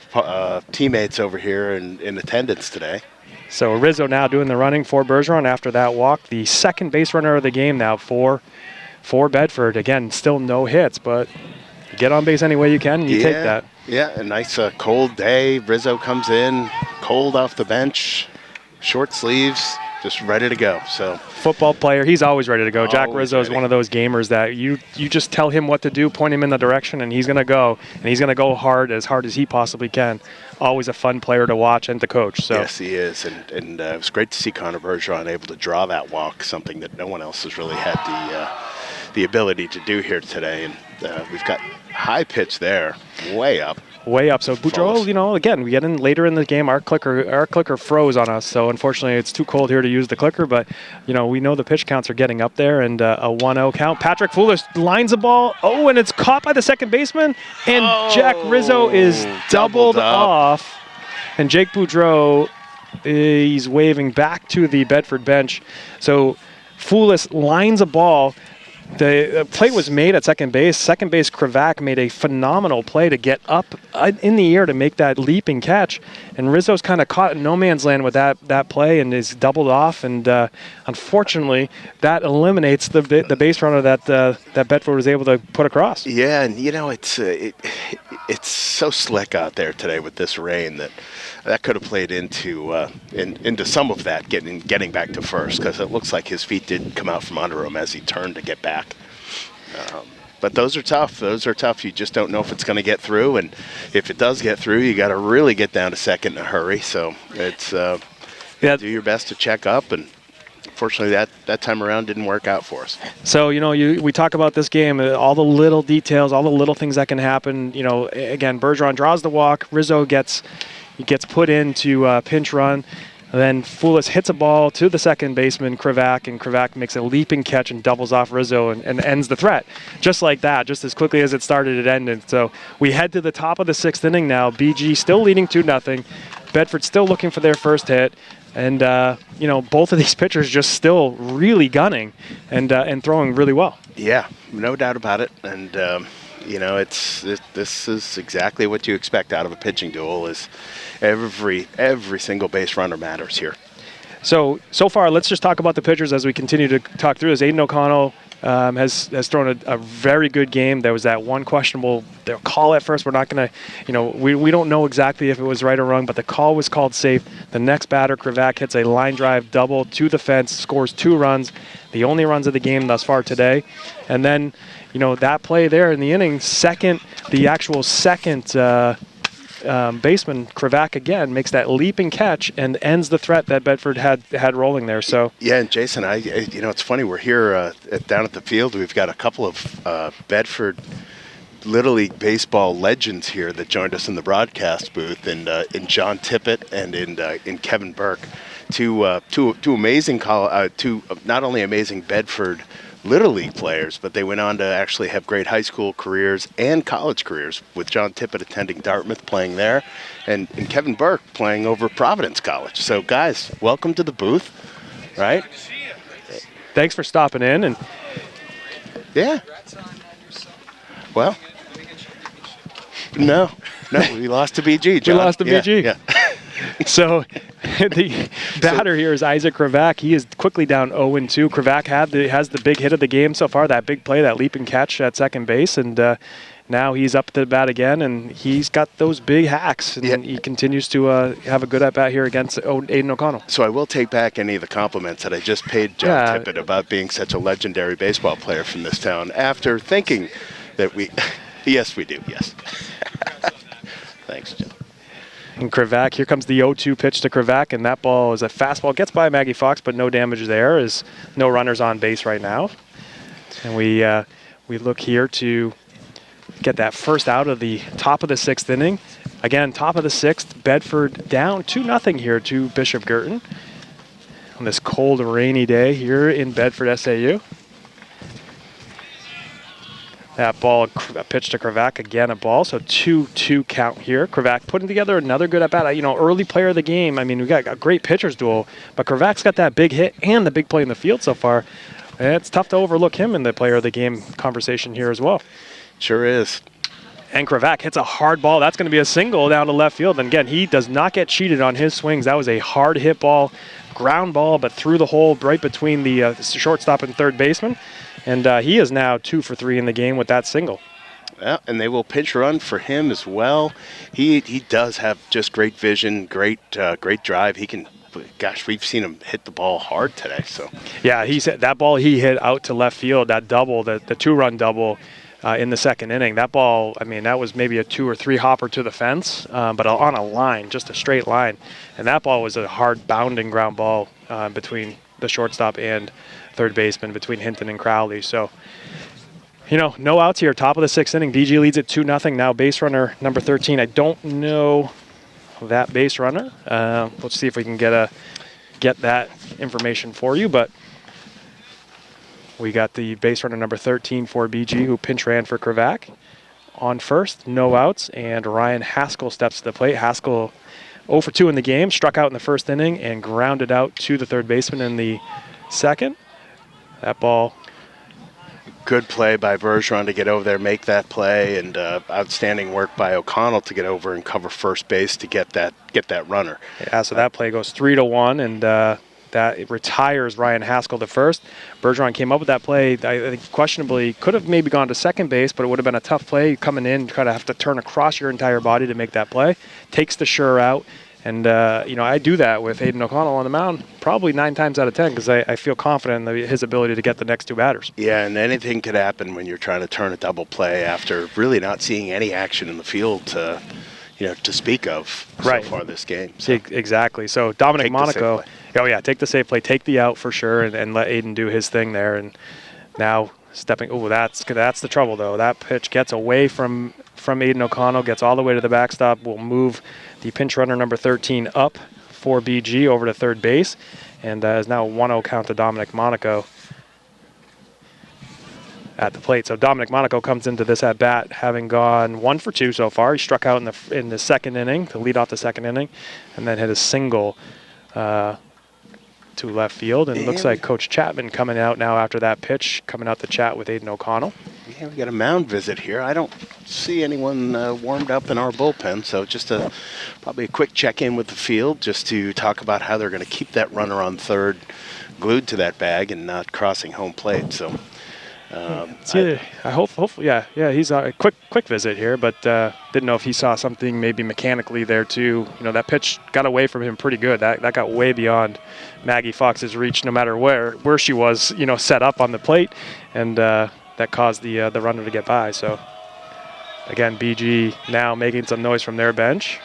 teammates over here in attendance today. So Rizzo now doing the running for Bergeron after that walk. The second base runner of the game now for Bedford. Again, still no hits, but get on base any way you can, and you take that. Yeah, a nice cold day. Rizzo comes in, cold off the bench, short sleeves, just ready to go. So football player, he's always ready to go. Jack Rizzo is one of those gamers that you just tell him what to do, point him in the direction, and he's going to go. And he's going to go as hard as he possibly can. Always a fun player to watch and to coach. So. Yes, he is. And it was great to see Connor Bergeron able to draw that walk, something that no one else has really had the ability to do here today. And we've got high pitch there, way up. Way up. So Boudreau, again, we get in later in the game. Our clicker froze on us. So unfortunately, it's too cold here to use the clicker. But we know the pitch counts are getting up there, and a 1-0 count. Patrick Foolish lines the ball. Oh, and it's caught by the second baseman, and Jack Rizzo is doubled off. And Jake Boudreau, he's waving back to the Bedford bench. So Foolish lines a ball. The play was made at second base. Second base Krivak made a phenomenal play to get up in the air to make that leaping catch. And Rizzo's kind of caught in no man's land with that play and is doubled off. And unfortunately, that eliminates the base runner that Bedford was able to put across. Yeah, and it's so slick out there today with this rain that could have played into some of that getting back to first, because it looks like his feet did come out from under him as he turned to get back. But those are tough. You just don't know if it's going to get through, and if it does get through, you got to really get down to second in a hurry. So it's do your best to check up, and unfortunately that time around didn't work out for us. So we talk about this game, all the little details, all the little things that can happen. Again, Bergeron draws the walk. Rizzo gets put into pinch run. And then Foulis hits a ball to the second baseman, Krivak, and Krivak makes a leaping catch and doubles off Rizzo and ends the threat. Just like that, just as quickly as it started, it ended. So we head to the top of the sixth inning now. BG still leading 2-0. Bedford still looking for their first hit. And, both of these pitchers just still really gunning and throwing really well. Yeah, no doubt about it. And, this is exactly what you expect out of a pitching duel. Is every single base runner matters here. So far, let's just talk about the pitchers as we continue to talk through this. Aiden O'Connell has thrown a very good game. There was that one questionable call at first. We're not going to, we don't know exactly if it was right or wrong, but the call was called safe. The next batter, Krivak, hits a line drive double to the fence, scores 2 runs, the only runs of the game thus far today. And then, that play there in the inning, the actual second baseman, Krivak, again makes that leaping catch and ends the threat that Bedford had rolling there. So yeah, and Jason, it's funny, we're here down at the field. We've got a couple of Bedford Little League baseball legends here that joined us in the broadcast booth, in John Tippett and in Kevin Burke, two amazing not only amazing Bedford Little League players, but they went on to actually have great high school careers and college careers, with John Tippett attending Dartmouth, playing there, and Kevin Burke playing over Providence College. So guys, welcome to the booth, right? Thanks for stopping in. And yeah. Well, no, we lost to BG, John. We lost to BG. Yeah. So the batter here is Isaac Krivak. He is quickly down 0-2. Krivak has the big hit of the game so far, that big play, that leaping catch at second base, and now he's up to the bat again, and he's got those big hacks, and he continues to have a good at-bat here against Aiden O'Connell. So I will take back any of the compliments that I just paid John Tippett about being such a legendary baseball player from this town, after thinking that yes, we do, yes. Thanks, John. And Krivak, here comes the 0-2 pitch to Krivak, and that ball is a fastball. Gets by Maggie Fox, but no damage there, as no runners on base right now. And we look here to get that first out of the top of the sixth inning. Again, top of the sixth, Bedford down 2-0 here to Bishop Guertin on this cold, rainy day here in Bedford, SAU. That ball, a pitch to Krivak, again a ball, so 2-2 count here. Krivak putting together another good at-bat. Early player of the game. I mean, we got a great pitcher's duel, but Krivak's got that big hit and the big play in the field so far. And it's tough to overlook him in the player of the game conversation here as well. Sure is. And Krivak hits a hard ball. That's going to be a single down to left field. And again, he does not get cheated on his swings. That was a hard hit ball, ground ball, but through the hole right between the shortstop and third baseman. And he is now 2 for 3 in the game with that single. Yeah, and they will pinch run for him as well. He does have just great vision, great drive. He can, gosh, we've seen him hit the ball hard today. So yeah, he said that ball he hit out to left field, that double, the 2-run double in the second inning. That ball, I mean, that was maybe a 2 or 3 hopper to the fence, but on a line, just a straight line. And that ball was a hard bounding ground ball between the shortstop and third baseman, between Hinton and Crowley. So, no outs here. Top of the sixth inning. BG leads it 2-0. Now base runner number 13. I don't know that base runner. Let's see if we can get that information for you. But we got the base runner number 13 for BG, who pinch ran for Krivak. On first, no outs, and Ryan Haskell steps to the plate. Haskell 0 for 2 in the game, struck out in the first inning and grounded out to the third baseman in the second. That ball Good play by Bergeron to get over there, make that play, and outstanding work by O'Connell to get over and cover first base to get that runner. Yeah, so that play goes 3-1, and that it retires Ryan Haskell to first. Bergeron came up with that play. I think questionably could have maybe gone to second base, but it would have been a tough play coming in. Try to have to turn across your entire body to make that play. Takes the sure out. And, I do that with Aiden O'Connell on the mound probably 9 times out of 10 because I feel confident in his ability to get the next 2 batters. Yeah, and anything could happen when you're trying to turn a double play after really not seeing any action in the field to speak of so far this game. So. Exactly. So Dominic Monaco, take the safe play, take the out for sure, and let Aiden do his thing there. And now stepping, that's the trouble though. That pitch gets away from Aiden O'Connell, gets all the way to the backstop, will move the pinch runner number 13 up for BG over to third base, and is now a 1-0 count to Dominic Monaco at the plate. So Dominic Monaco comes into this at bat having gone 1 for 2 so far. He struck out in the second inning to lead off the second inning, and then hit a single to left field. And it looks like Coach Chapman coming out now after that pitch, coming out to chat with Aiden O'Connell. Yeah, we got a mound visit here. I don't see anyone warmed up in our bullpen, so just probably a quick check-in with the field just to talk about how they're going to keep that runner on third glued to that bag and not crossing home plate. So hopefully, he's a quick visit here, but didn't know if he saw something maybe mechanically there too. That pitch got away from him pretty good. That got way beyond Maggie Fox's reach, no matter where she was, set up on the plate, and that caused the runner to get by. So again, BG now making some noise from their bench.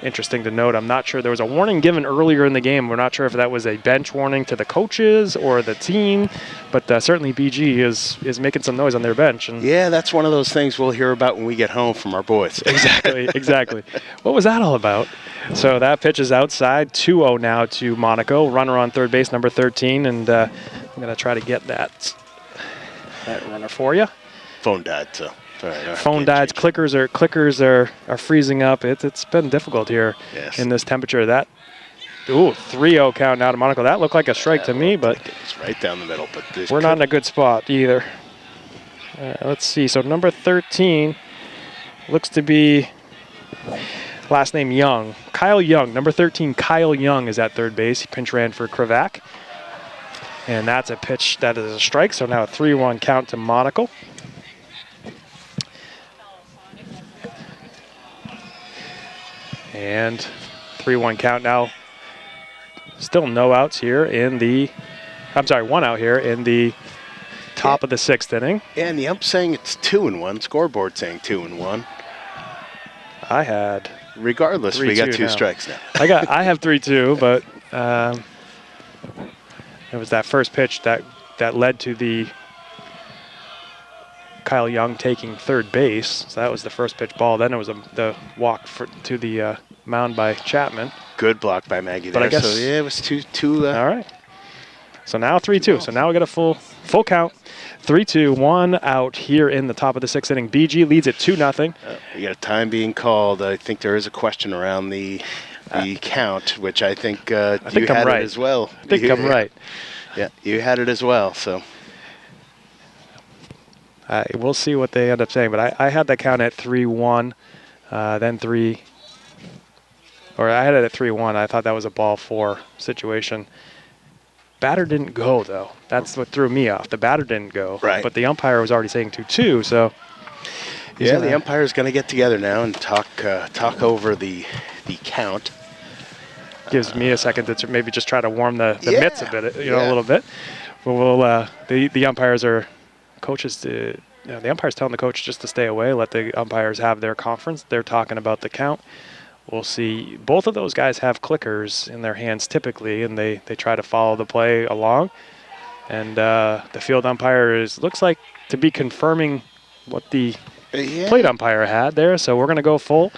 Interesting to note, I'm not sure. There was a warning given earlier in the game. We're not sure if that was a bench warning to the coaches or the team, but certainly BG is making some noise on their bench. And yeah, that's one of those things we'll hear about when we get home from our boys. Exactly. What was that all about? So that pitch is outside, 2-0 now to Monaco. Runner on third base, number 13, and I'm going to try to get that runner for you. Phone died, so. Phone died. Clickers are freezing up. It's been difficult here in this temperature. 3-0 count now to Monaco. That looked like a strike to me, but it's right down the middle. But we're not in a good spot either. Let's see. So number 13 looks to be last name Young. Kyle Young. Number 13, Kyle Young is at third base. He pinch ran for Krivak, and that's a pitch that is a strike. So now a 3-1 count to Monaco. And 3-1 count now. Still no outs here in the, 1 out here in the top of the 6th inning. Yeah, and the ump saying it's 2-1. Scoreboard saying 2-1. I had. Regardless, we got 2 now. strikes now. I have 3-2, but it was that first pitch that led to the Kyle Young taking third base. So that was the first pitch ball. Then it was the walk to the mound by Chapman. Good block by Maggie but there. I guess, so yeah, it was 2. All right. So now 3-2. So now we got a full count. 3-2, 1 out here in the top of the 6th inning. BG leads it 2-0. You got a time being called. I think there is a question around the count, which I think you had right. it as well. I think I'm right. Yeah, you had it as well. So. We'll see what they end up saying, but I had that count at 3-1, then 3, or I had it at 3-1. I thought that was a ball 4 situation. Batter didn't go, though. That's what threw me off. The batter didn't go, right? But the umpire was already saying 2-2, so. Yeah, the umpire is going to get together now and talk over the count. Gives me a second to maybe just try to warm the mitts a bit, a little bit. But the umpires are. The umpire's telling the coach just to stay away, let the umpires have their conference. They're talking about the count. We'll see. Both of those guys have clickers in their hands typically, and they try to follow the play along. And the field umpire looks like to be confirming what the plate umpire had there, so we're going to go full.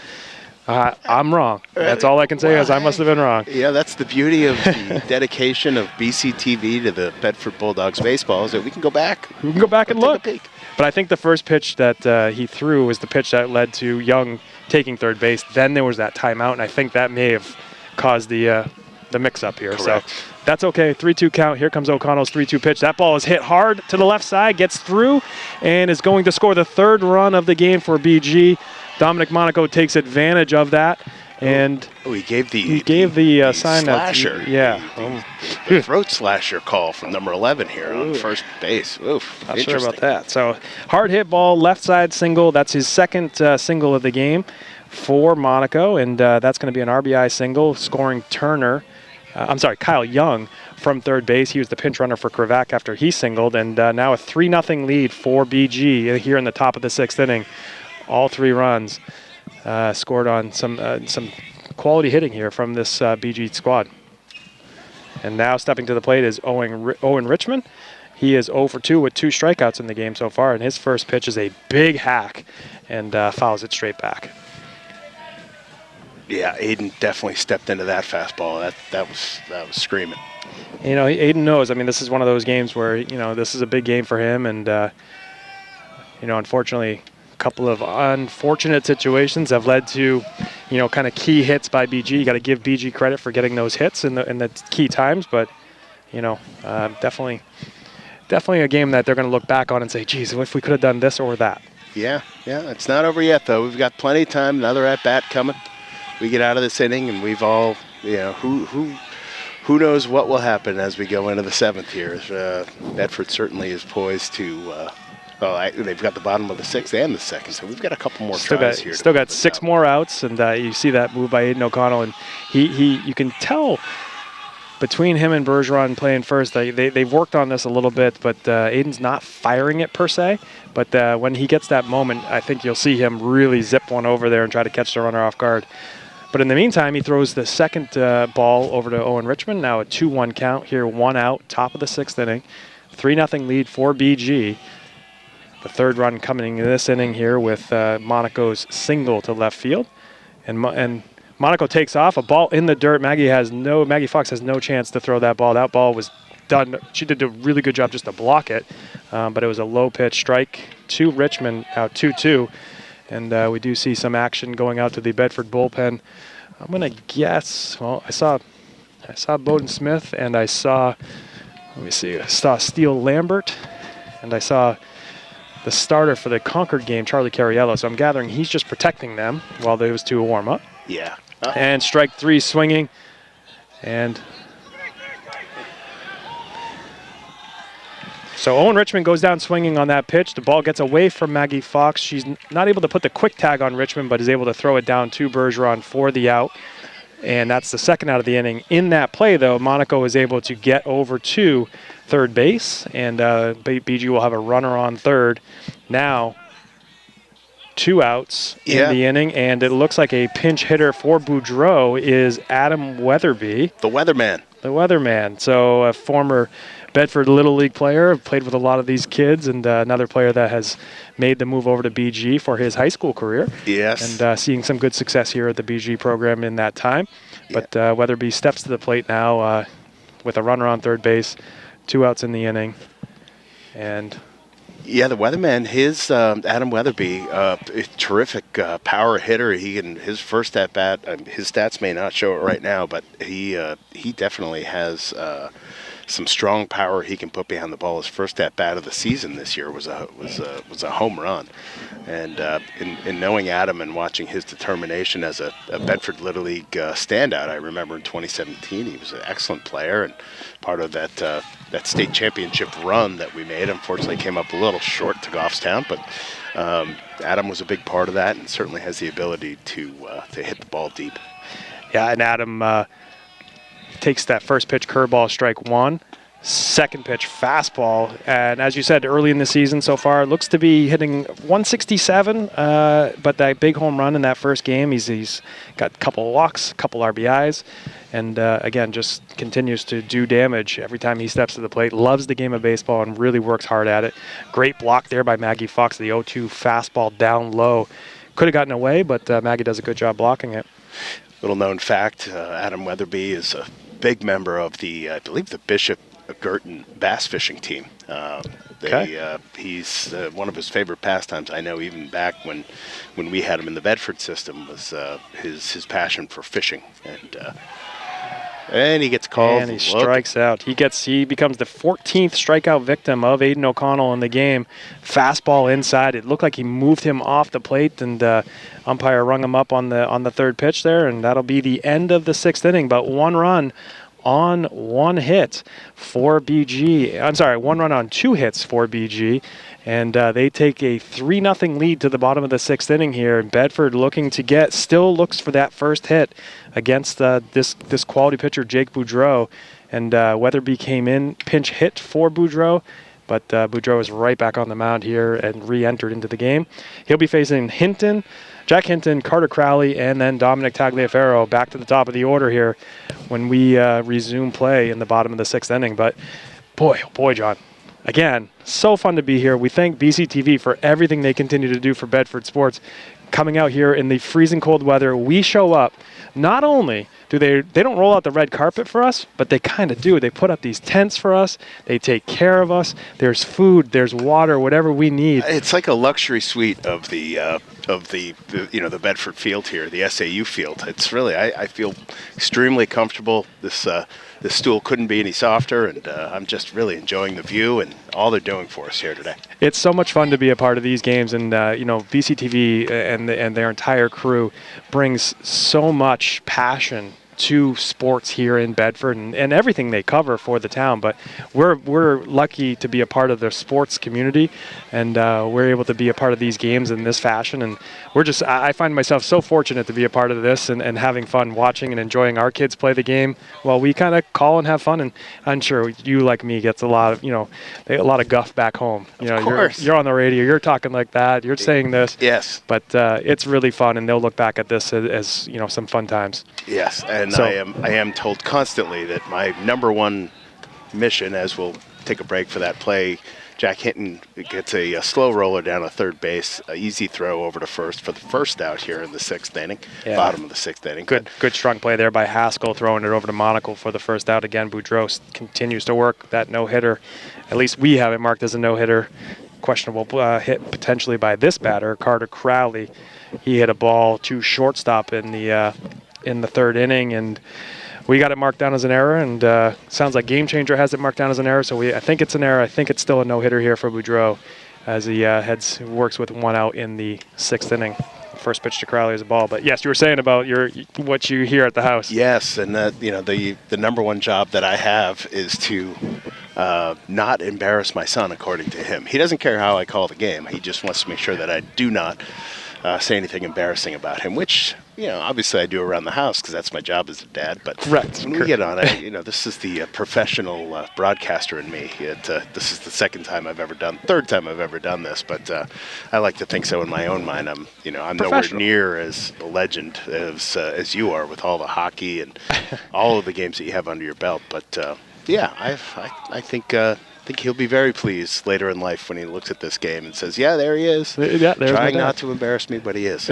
I'm wrong. That's all I can say is I must have been wrong. Yeah, that's the beauty of the dedication of BCTV to the Bedford Bulldogs baseball is that we can go back. We can go back and look. But I think the first pitch that he threw was the pitch that led to Young taking third base. Then there was that timeout, and I think that may have caused the mix-up here. Correct. So That's okay. 3-2 count. Here comes O'Connell's 3-2 pitch. That ball is hit hard to the left side, gets through, and is going to score the third run of the game for BG. Dominic Monaco takes advantage of that. And he gave the sign slasher. The throat slasher call from number 11 here on first base. Oof, not sure about that. So hard hit ball, left side single. That's his second single of the game for Monaco, and that's going to be an RBI single, scoring Kyle Young from third base. He was the pinch runner for Krivak after he singled, and now a 3-0 lead for BG here in the top of the 6th inning. All 3 runs. Scored on some quality hitting here from this BG squad. And now stepping to the plate is Owen Richmond. He is 0 for 2 with 2 strikeouts in the game so far, and his first pitch is a big hack and fouls it straight back. Yeah, Aiden definitely stepped into that fastball. That was screaming. You know, Aiden knows. I mean, this is one of those games where, this is a big game for him, and unfortunately, couple of unfortunate situations have led to, kind of key hits by BG. You got to give BG credit for getting those hits in the key times, but definitely a game that they're going to look back on and say, geez, if we could have done this or that. Yeah, it's not over yet though. We've got plenty of time. Another at bat coming. We get out of this inning, and we've all, who knows what will happen as we go into the 7th here. Bedford certainly is poised to. They've got the bottom of the 6th and the 2nd, so we've got a couple more tries here. Still got 6 more outs, and you see that move by Aiden O'Connell, and you can tell between him and Bergeron playing first, they've worked on this a little bit, but Aiden's not firing it per se. But when he gets that moment, I think you'll see him really zip one over there and try to catch the runner off guard. But in the meantime, he throws the second ball over to Owen Richmond. Now a 2-1 count here, 1 out, top of the 6th inning. 3-0 lead for BG. The third run coming in this inning here with Monaco's single to left field. And Monaco takes off, a ball in the dirt. Maggie Fox has no chance to throw that ball. That ball was done. She did a really good job just to block it, but it was a low pitch strike to Richmond, out 2-2. And we do see some action going out to the Bedford bullpen. I'm going to guess, well, I saw Bowden Smith, and I saw Steele Lambert, and I saw the starter for the Concord game, Charlie Cariello. So I'm gathering he's just protecting them while those two warm up. Yeah. And strike 3 swinging. And so Owen Richmond goes down swinging on that pitch. The ball gets away from Maggie Fox. She's not able to put the quick tag on Richmond, but is able to throw it down to Bergeron for the out. And that's the second out of the inning. In that play, though, Monaco is able to get over to third base, and BG will have a runner on third. Now, 2 outs in the inning, and it looks like a pinch hitter for Boudreau is Adam Weatherby. The weatherman. So a former Bedford Little League player, played with a lot of these kids, and another player that has made the move over to BG for his high school career. Yes. And seeing some good success here at the BG program in that time. Yeah. But Weatherby steps to the plate now with a runner on third base, 2 outs in the inning. And yeah, the weatherman, his Adam Weatherby, terrific power hitter. His first at bat, his stats may not show it right now, but he definitely has some strong power he can put behind the ball. His first at bat of the season this year was a home run, and in knowing Adam and watching his determination as a Bedford Little League standout, I remember in 2017 he was an excellent player and part of that state championship run that we made. Unfortunately, came up a little short to Goffstown, but Adam was a big part of that and certainly has the ability to hit the ball deep. Yeah, and Adam takes that first pitch curveball, strike 1. Second pitch fastball, and as you said, early in the season so far, looks to be hitting 167, but that big home run in that first game, he's got a couple of walks, a couple RBIs, and again, just continues to do damage every time he steps to the plate. Loves the game of baseball and really works hard at it. Great block there by Maggie Fox, the 0-2 fastball down low. Could have gotten away, but Maggie does a good job blocking it. Little known fact, Adam Weatherby is a big member of the, I believe, the Bishop Guertin bass fishing team. He's one of his favorite pastimes. I know even back when we had him in the Bedford system was his passion for fishing, and And he gets called. And he strikes out. He becomes the 14th strikeout victim of Aiden O'Connell in the game. Fastball inside. It looked like he moved him off the plate, and umpire rung him up on the third pitch there, and that'll be the end of the 6th inning. But 1 run on 1 hit for BG. I'm sorry, 1 run on 2 hits for BG. And they take a 3-0 lead to the bottom of the 6th inning here. Bedford still looks for that first hit against this quality pitcher, Jake Boudreau. And Weatherby came in, pinch hit for Boudreau. But Boudreau is right back on the mound here and re-entered into the game. He'll be facing Jack Hinton, Carter Crowley, and then Dominic Tagliaferro back to the top of the order here when we resume play in the bottom of the 6th inning. But boy, oh boy, John. Again, so fun to be here. We thank BCTV for everything they continue to do for Bedford sports. Coming out here in the freezing cold weather, we show up. Not only do they don't roll out the red carpet for us, but they kind of do. They put up these tents for us. They take care of us. There's food, there's water, whatever we need. It's like a luxury suite of the Bedford field here, the SAU field. It's really, I feel extremely comfortable. This stool couldn't be any softer, and I'm just really enjoying the view and all they're doing for us here today. It's so much fun to be a part of these games, and BCTV and their entire crew brings so much passion to sports here in Bedford and everything they cover for the town. But we're lucky to be a part of the sports community, and we're able to be a part of these games in this fashion. And I find myself so fortunate to be a part of this and having fun watching and enjoying our kids play the game while we kind of call and have fun. And I'm sure you, like me, gets a lot of guff back home. Of course. You're on the radio, you're talking like that, you're saying this. Yes. But it's really fun, and they'll look back at this as some fun times. Yes, and I am told constantly that my number one mission, as we'll take a break for that play, Jack Hinton gets a slow roller down to third base, an easy throw over to first for the first out here in the 6th inning, bottom of the 6th inning. Good strong play there by Haskell, throwing it over to Monaco for the first out. Again, Boudreau continues to work that no-hitter. At least we have it marked as a no-hitter. Questionable hit potentially by this batter, Carter Crowley. He hit a ball to shortstop in the 3rd inning, and we got it marked down as an error, and sounds like Game Changer has it marked down as an error, so I think it's an error. I think it's still a no-hitter here for Boudreau as he works with 1 out in the 6th inning. First pitch to Crowley is a ball. But yes, you were saying about what you hear at the house. Yes, and the number one job that I have is to not embarrass my son, according to him. He doesn't care how I call the game. He just wants to make sure that I do not say anything embarrassing about him, which, obviously I do around the house because that's my job as a dad. But Correct. When we get on it, this is the professional broadcaster in me. This is the third time I've ever done this, but I like to think so in my own mind. I'm nowhere near as a legend as you are with all the hockey and all of the games that you have under your belt. But I think he'll be very pleased later in life when he looks at this game and says, yeah, there he is. Yeah, trying not to embarrass me, but he is.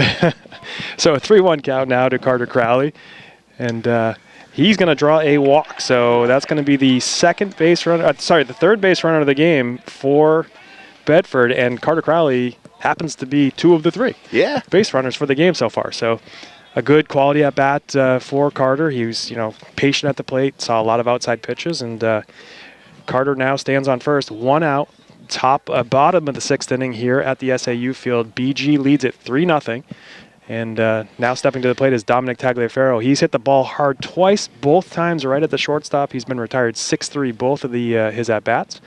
So a 3-1 count now to Carter Crowley. And he's going to draw a walk. So that's going to be the third base runner of the game for Bedford. And Carter Crowley happens to be 2 of the 3 base runners for the game so far. So a good quality at bat for Carter. He was, patient at the plate, saw a lot of outside pitches, and Carter now stands on first, 1 out, bottom of the 6th inning here at the SAU field. BG leads it 3-0, and now stepping to the plate is Dominic Tagliaferro. He's hit the ball hard twice, both times right at the shortstop. He's been retired 6-3 both of his at bats,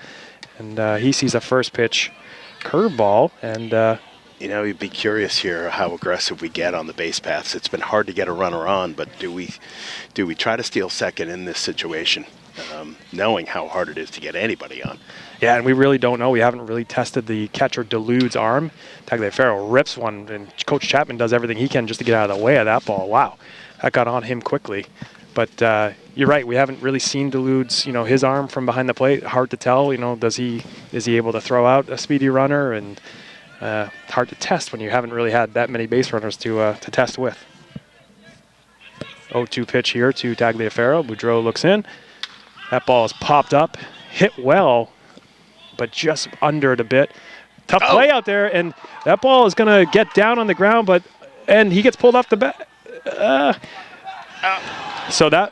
and he sees a first pitch curveball, and you'd be curious here how aggressive we get on the base paths. It's been hard to get a runner on, but do we try to steal second in this situation? Knowing how hard it is to get anybody on. Yeah, and we really don't know. We haven't really tested the catcher Delude's arm. Tagliaferro rips one, and Coach Chapman does everything he can just to get out of the way of that ball. Wow, that got on him quickly. But you're right, we haven't really seen Delude's, his arm from behind the plate. Hard to tell, is he able to throw out a speedy runner? And hard to test when you haven't really had that many base runners to test with. 0-2 pitch here to Tagliaferro. Boudreau looks in. That ball is popped up, hit well, but just under it a bit. Tough play out there, and that ball is going to get down on the ground, and he gets pulled off the bat. So that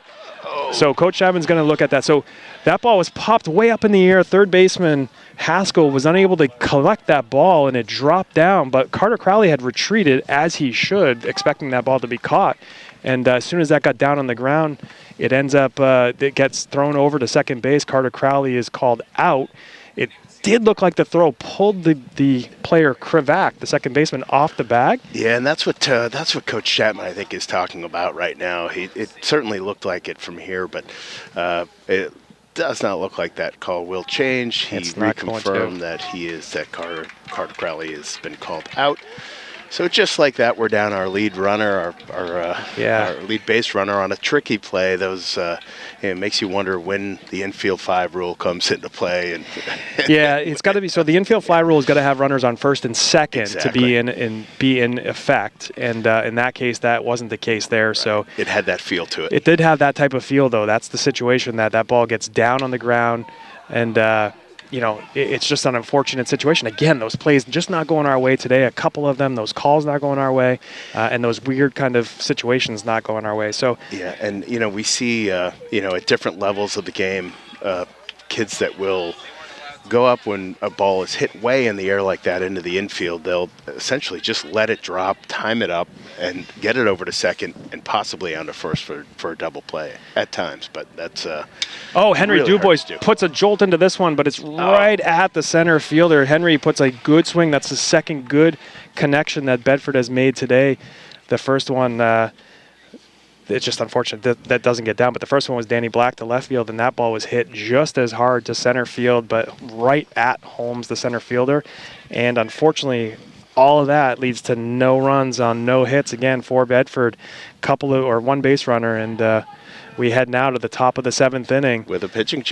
So Coach Chapman's going to look at that. So that ball was popped way up in the air. Third baseman Haskell was unable to collect that ball, and it dropped down. But Carter Crowley had retreated, as he should, expecting that ball to be caught. And as soon as that got down on the ground, it ends up, it gets thrown over to second base. Carter Crowley is called out. It did look like the throw pulled the player Krivak, the second baseman, off the bag. Yeah, and that's what Coach Chapman, I think, is talking about right now. It certainly looked like it from here, but it does not look like that call will change. He reconfirmed that Carter Crowley has been called out. So just like that, we're down our lead runner, our lead base runner on a tricky play. It makes you wonder when the infield 5 rule comes into play. And yeah, it's got to be. So the infield fly rule is got to have runners on first and second to be in effect. And in that case, that wasn't the case there. Right. So it had that feel to it. It did have that type of feel, though. That's the situation that ball gets down on the ground, and it's just an unfortunate situation. Again, those plays just not going our way today. A couple of them, those calls not going our way, and those weird kind of situations not going our way. So yeah, and we see at different levels of the game, kids that will go up when a ball is hit way in the air like that into the infield. They'll essentially just let it drop, time it up, and get it over to second and possibly onto first for a double play at times. But that's Henry really Dubois puts a jolt into this one, but it's right at the center fielder. Henry puts a good swing. That's the second good connection that Bedford has made today. The first one, it's just unfortunate that doesn't get down. But the first one was Danny Black to left field, and that ball was hit just as hard to center field, but right at Holmes, the center fielder. And unfortunately, all of that leads to no runs on no hits again for Bedford. One base runner, and we head now to the top of the 7th inning with a pitching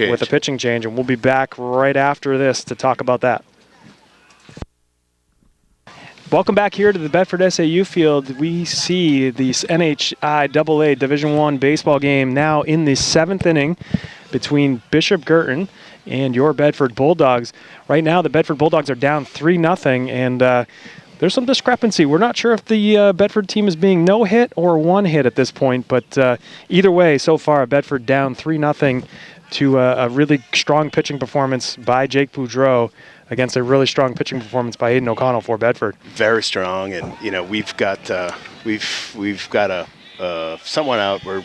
change. And we'll be back right after this to talk about that. Welcome back here to the Bedford SAU field. We see the NHIAA Division I baseball game now in the 7th inning between Bishop Guertin and your Bedford Bulldogs. Right now, the Bedford Bulldogs are down 3-0, and there's some discrepancy. We're not sure if the Bedford team is being no hit or one hit at this point, but either way, so far, Bedford down 3-0 to a really strong pitching performance by Jake Boudreau against a really strong pitching performance by Aiden O'Connell for Bedford. Very strong, and we've got someone out. We're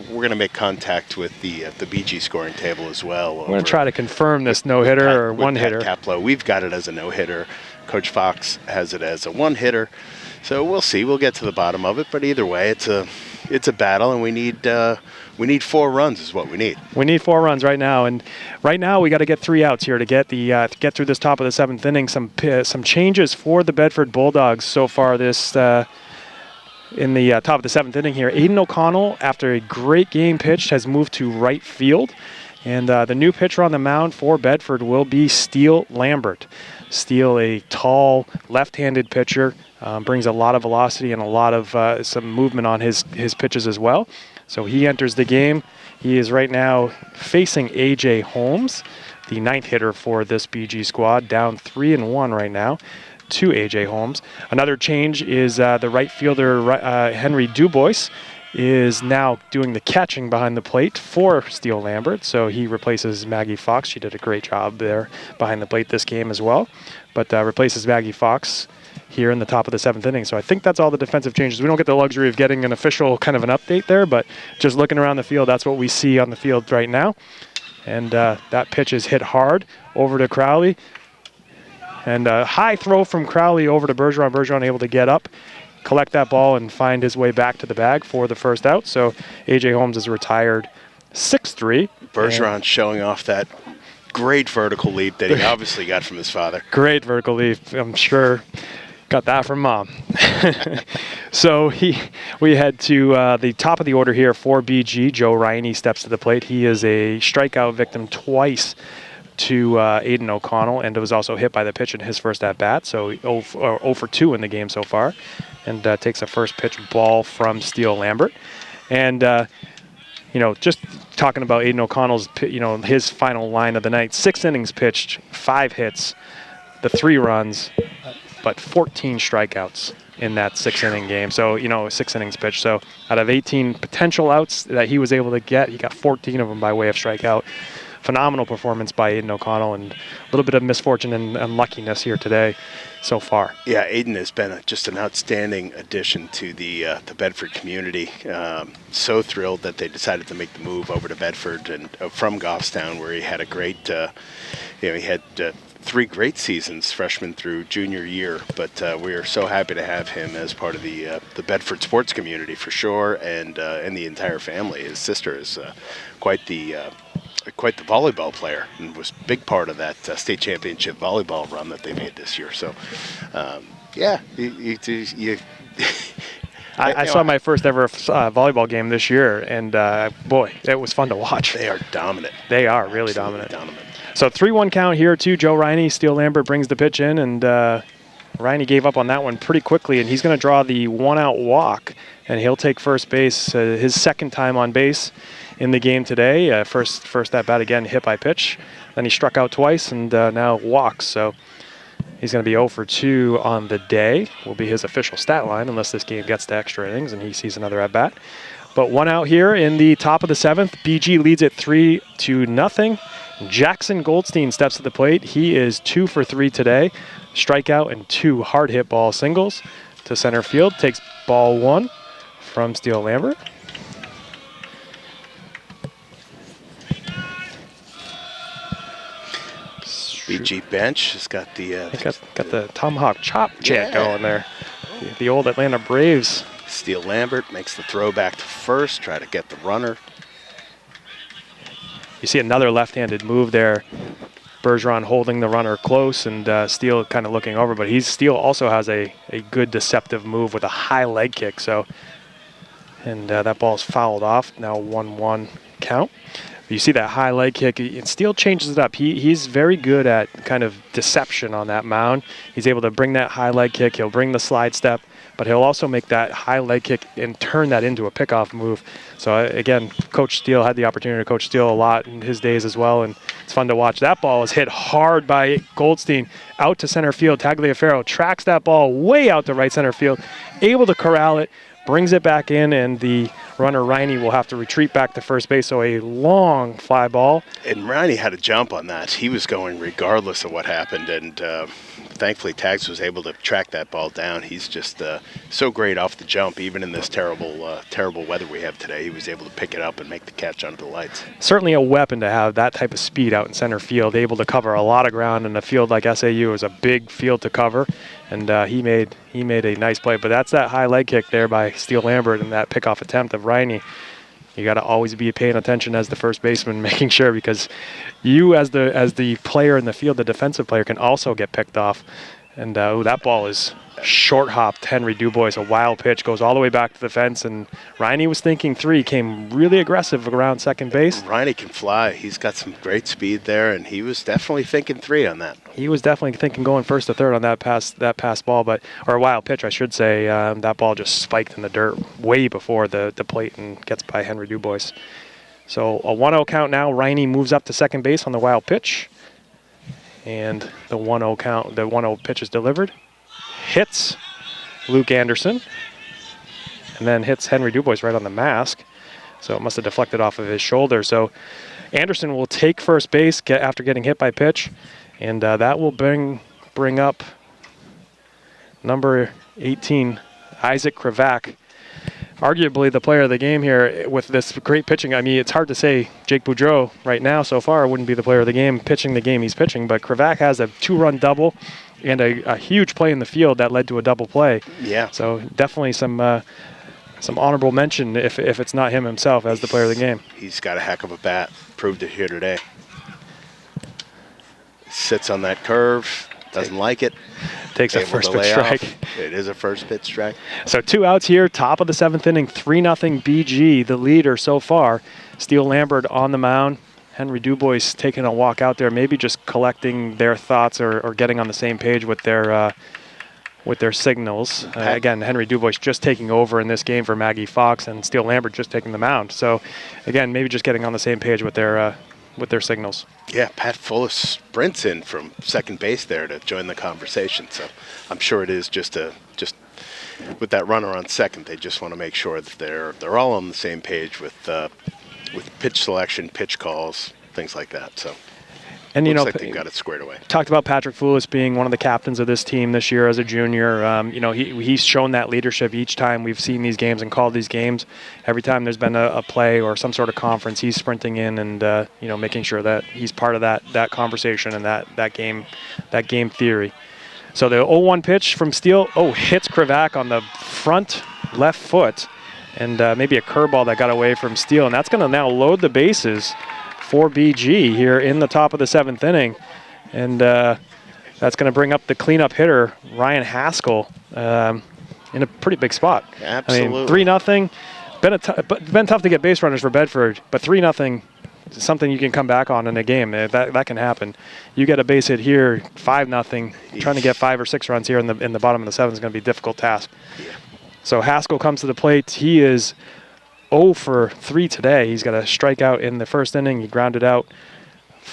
going to make contact with the BG scoring table as well. We're going to try to confirm this no-hitter or one-hitter. Caplow. We've got it as a no-hitter. Coach Fox has it as a one-hitter. So we'll see. We'll get to the bottom of it. But either way, it's a battle, and we need 4 runs is what we need. We need 4 runs right now, and right now we got to get 3 outs here to get through this top of the 7th inning. Some changes for the Bedford Bulldogs so far this in the top of the 7th inning here. Aiden O'Connell, after a great game pitched, has moved to right field, and the new pitcher on the mound for Bedford will be Steele Lambert. Steele, a tall left-handed pitcher, brings a lot of velocity and a lot of some movement on his pitches as well. So he enters the game. He is right now facing A.J. Holmes, the 9th hitter for this BG squad, down 3-1 right now to A.J. Holmes. Another change is the right fielder, Henry Dubois, is now doing the catching behind the plate for Steele Lambert. So he replaces Maggie Fox. She did a great job there behind the plate this game as well, but replaces Maggie Fox here in the top of the 7th inning. So I think that's all the defensive changes. We don't get the luxury of getting an official kind of an update there, but just looking around the field, that's what we see on the field right now. And that pitch is hit hard over to Crowley. And a high throw from Crowley over to Bergeron. Bergeron able to get up, collect that ball, and find his way back to the bag for the first out. So A.J. Holmes is retired 6-3. Bergeron showing off that great vertical leap that he obviously got from his father. Great vertical leap, I'm sure. Got that from Mom. So we head to the top of the order here for BG. Joe Riney steps to the plate. He is a strikeout victim twice to Aiden O'Connell, and was also hit by the pitch in his first at-bat, so 0 for 2 in the game so far, and takes a first pitch ball from Steele Lambert. And, just talking about Aiden O'Connell's, his final line of the night, 6 innings pitched, 5 hits, the 3 runs, but 14 strikeouts in that 6-inning game. So, you know, 6 innings pitch. So out of 18 potential outs that he was able to get, he got 14 of them by way of strikeout. Phenomenal performance by Aiden O'Connell, and a little bit of misfortune and unluckiness here today so far. Yeah, Aiden has been just an outstanding addition to the Bedford community. So thrilled that they decided to make the move over to Bedford and from Goffstown, where he had a great, he had 3 great seasons, freshman through junior year. But we are so happy to have him as part of the Bedford sports community for sure, and the entire family. His sister is quite the volleyball player and was a big part of that state championship volleyball run that they made this year. So, yeah, I saw my first ever volleyball game this year, and boy, it was fun to watch. They are dominant. They are really Absolutely dominant. So 3-1 count here too. Joe Riney, Steele Lambert brings the pitch in, and Riney gave up on that one pretty quickly, and he's going to draw the 1-out walk, and he'll take first base, his second time on base in the game today. First at bat again, hit by pitch. Then he struck out twice and now walks. So he's going to be 0 for 2 on the day. Will be his official stat line unless this game gets to extra innings and he sees another at bat. But 1 out here in the top of the 7th. BG leads it 3-0. Jackson Goldstein steps to the plate. He is 2 for 3 today. Strikeout and 2 hard hit ball singles to center field. Takes ball 1 from Steele Lambert. BG bench has got the got the tomahawk chop chant going there. The old Atlanta Braves. Steele Lambert makes the throw back to first, try to get the runner. You see another left-handed move there. Bergeron holding the runner close, and Steele kind of looking over, but Steele also has a good deceptive move with a high leg kick. So, and that ball's fouled off. Now 1-1 count. You see that high leg kick, and Steele changes it up. He's very good at kind of deception on that mound. He's able to bring that high leg kick. He'll bring the slide step, but he'll also make that high leg kick and turn that into a pickoff move. So again, Coach Steele had the opportunity to coach Steele a lot in his days as well, and it's fun to watch. That ball is hit hard by Goldstein out to center field. Tagliaferro tracks that ball way out to right center field, able to corral it, brings it back in, and the runner Riney will have to retreat back to first base. So a long fly ball. And Riney had a jump on that. He was going regardless of what happened, and thankfully Tags was able to track that ball down. He's just so great off the jump, even in this terrible weather we have today. He was able to pick it up and make the catch under the lights. Certainly a weapon to have that type of speed out in center field, able to cover a lot of ground in a field like SAU is a big field to cover. And he made a nice play, but that's that high leg kick there by Steele Lambert and that pickoff attempt of Riney. You got to always be paying attention as the first baseman, making sure, because you as the player in the field, the defensive player, can also get picked off. And that ball is short hopped. Henry Dubois, a wild pitch, goes all the way back to the fence, and Riney was thinking 3, came really aggressive around second base. Riney can fly. He's got some great speed there, and he was definitely thinking 3 on that. He was definitely thinking going first to third on that pass ball, or a wild pitch, I should say. That ball just spiked in the dirt way before the plate and gets by Henry Dubois. So a 1-0 count now. Riney moves up to second base on the wild pitch. And the 1-0 count, the 1-0 pitch is delivered. Hits Luke Anderson. And then hits Henry Dubois right on the mask. So it must have deflected off of his shoulder. So Anderson will take first base after getting hit by pitch. And that will bring up number 18, Isaac Krivak. Arguably the player of the game here with this great pitching. I mean, it's hard to say Jake Boudreau right now so far wouldn't be the player of the game pitching the game he's pitching, but Krivak has a 2-run double and a huge play in the field that led to a double play. Yeah. So definitely some honorable mention if it's not him himself as the player of the game. He's got a heck of a bat. Proved it here today. Sits on that curve. Doesn't like it. Takes a first pitch strike. It is a first pitch strike. So 2 outs here, top of the 7th inning, 3-0 BG, the leader so far. Steele Lambert on the mound. Henry Dubois taking a walk out there, maybe just collecting their thoughts or getting on the same page with their signals. Again, Henry Dubois just taking over in this game for Maggie Fox, and Steele Lambert just taking the mound. So again, maybe just getting on the same page with their signals. Yeah, Pat Fullis sprints in from second base there to join the conversation. So I'm sure it is just with that runner on second, they just want to make sure that they're all on the same page with pitch selection, pitch calls, things like that. So. And looks like they've got it squared away. Talked about Patrick Foulis being one of the captains of this team this year as a junior. He's shown that leadership each time we've seen these games and called these games. Every time there's been a play or some sort of conference, he's sprinting in and making sure that he's part of that conversation and that game theory. So the 0-1 pitch from Steele, hits Krivak on the front left foot, and maybe a curveball that got away from Steele, and that's going to now load the bases for BG here in the top of the 7th inning. And that's going to bring up the cleanup hitter, Ryan Haskell, in a pretty big spot. Absolutely. I mean, 3-0. Been tough to get base runners for Bedford, but 3-0 is something you can come back on in a game. That can happen. You get a base hit here, 5-0. Trying to get 5 or 6 runs here in the bottom of the 7th is going to be a difficult task. Yeah. So Haskell comes to the plate. He is 0 for 3 today. He's got a strikeout in the first inning. He grounded out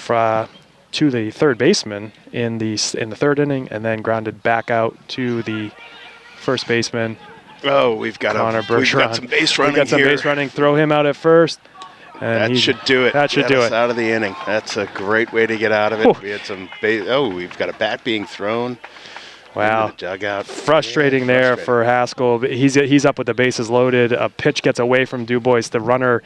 to the third baseman in the third inning, and then grounded back out to the first baseman. Oh, we've got some base running. We got some base running. Throw him out at first. And that should do it. That should do it. Out of the inning. That's a great way to get out of it. Whew. We had some we've got a bat being thrown. Wow. The dugout. Frustrating there for Haskell. He's up with the bases loaded. A pitch gets away from Dubois. The runner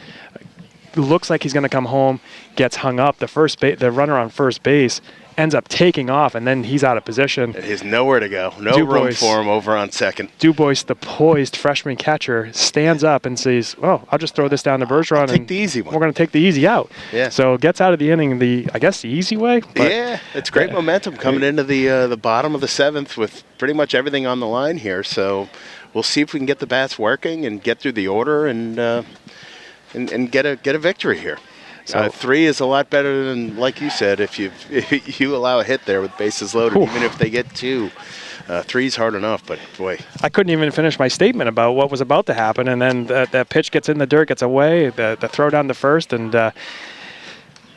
looks like he's going to come home, gets hung up. The runner on first base ends up taking off, and then he's out of position. He's nowhere to go. No room for him over on second. Dubois, the poised freshman catcher, stands up and says, "Well, I'll just throw this down to Bergeron. Take the easy one. We're going to take the easy out." Yeah. So gets out of the inning the easy way. Yeah, it's great momentum coming into the bottom of the 7th with pretty much everything on the line here. So we'll see if we can get the bats working and get through the order and get a victory here. So 3 is a lot better than, like you said, if you allow a hit there with bases loaded, even if they get 2. 3's hard enough, but boy. I couldn't even finish my statement about what was about to happen, and then that pitch gets in the dirt, gets away, the throw down to first, and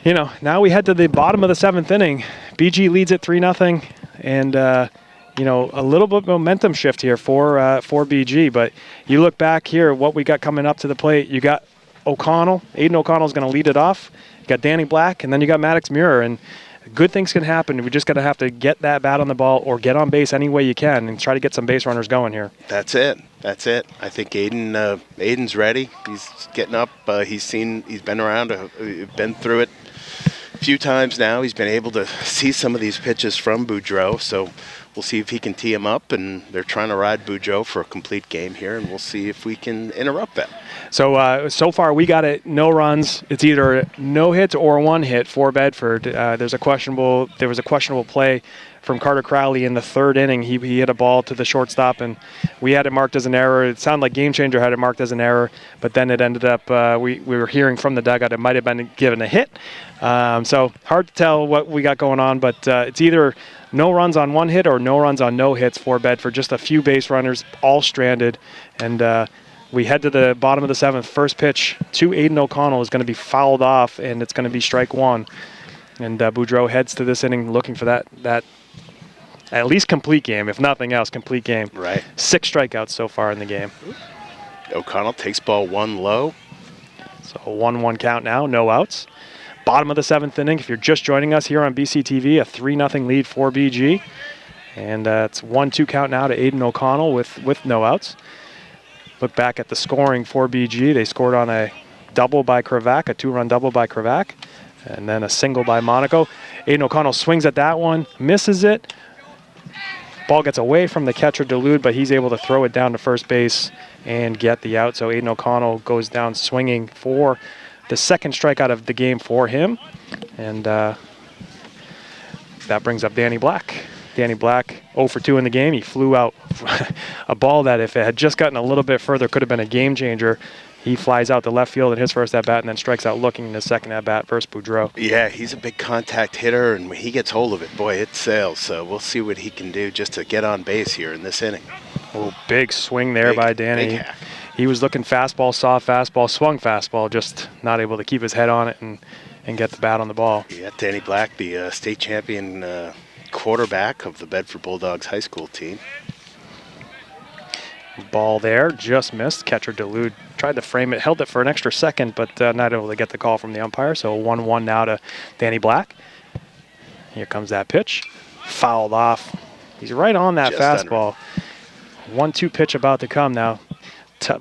now we head to the bottom of the 7th inning. BG leads at 3-0, and a little bit of momentum shift here for BG, but you look back here, what we got coming up to the plate, you got O'Connell. Aiden O'Connell is going to lead it off. You got Danny Black, and then you got Maddox Muir, and good things can happen. We just got to have to get that bat on the ball or get on base any way you can and try to get some base runners going here. That's it. I think Aiden's ready. He's getting up. He's been around, been through it a few times now. He's been able to see some of these pitches from Boudreau, so we'll see if he can tee him up, and they're trying to ride Boudreau for a complete game here, and we'll see if we can interrupt that. So far we got it, no runs. It's either no hits or 1 hit for Bedford. There was a questionable play from Carter Crowley in the 3rd inning. He hit a ball to the shortstop, and we had it marked as an error. It sounded like Game Changer had it marked as an error, but then it ended up, we were hearing from the dugout it might have been given a hit. So hard to tell what we got going on, but it's either no runs on 1 hit or no runs on no hits for Bedford. Just a few base runners, all stranded, and we head to the bottom of the 7th. First pitch to Aiden O'Connell is going to be fouled off, and it's going to be strike 1. And Boudreau heads to this inning looking for that at least complete game, if nothing else, complete game. Right. 6 strikeouts so far in the game. O'Connell takes ball 1 low. So 1-1 count now, no outs. Bottom of the 7th inning. If you're just joining us here on BCTV, a 3-0 lead for BG. And it's 1-2 count now to Aiden O'Connell with no outs. Look back at the scoring for BG. They scored on a double by Krivak, a 2-run double by Krivak, and then a single by Monaco. Aiden O'Connell swings at that one, misses it. Ball gets away from the catcher, Dulude, but he's able to throw it down to first base and get the out. So Aiden O'Connell goes down swinging for the 2nd strikeout of the game for him. And that brings up Danny Black. Danny Black, 0 for 2 in the game. He flew out a ball that if it had just gotten a little bit further could have been a game changer. He flies out to left field in his first at-bat and then strikes out looking in his second at-bat versus Boudreau. Yeah, he's a big contact hitter, and when he gets hold of it, boy, it sails. So we'll see what he can do just to get on base here in this inning. Oh, big swing there by Danny. He was looking fastball, soft fastball, swung fastball, just not able to keep his head on it and get the bat on the ball. Yeah, Danny Black, the state champion quarterback of the Bedford Bulldogs high school team. Ball there, just missed. Catcher Delude tried to frame it, held it for an extra second, but not able to get the call from the umpire. So 1-1 now to Danny Black. Here comes that pitch. Fouled off. He's right on that Just fastball. 1-2 pitch about to come now.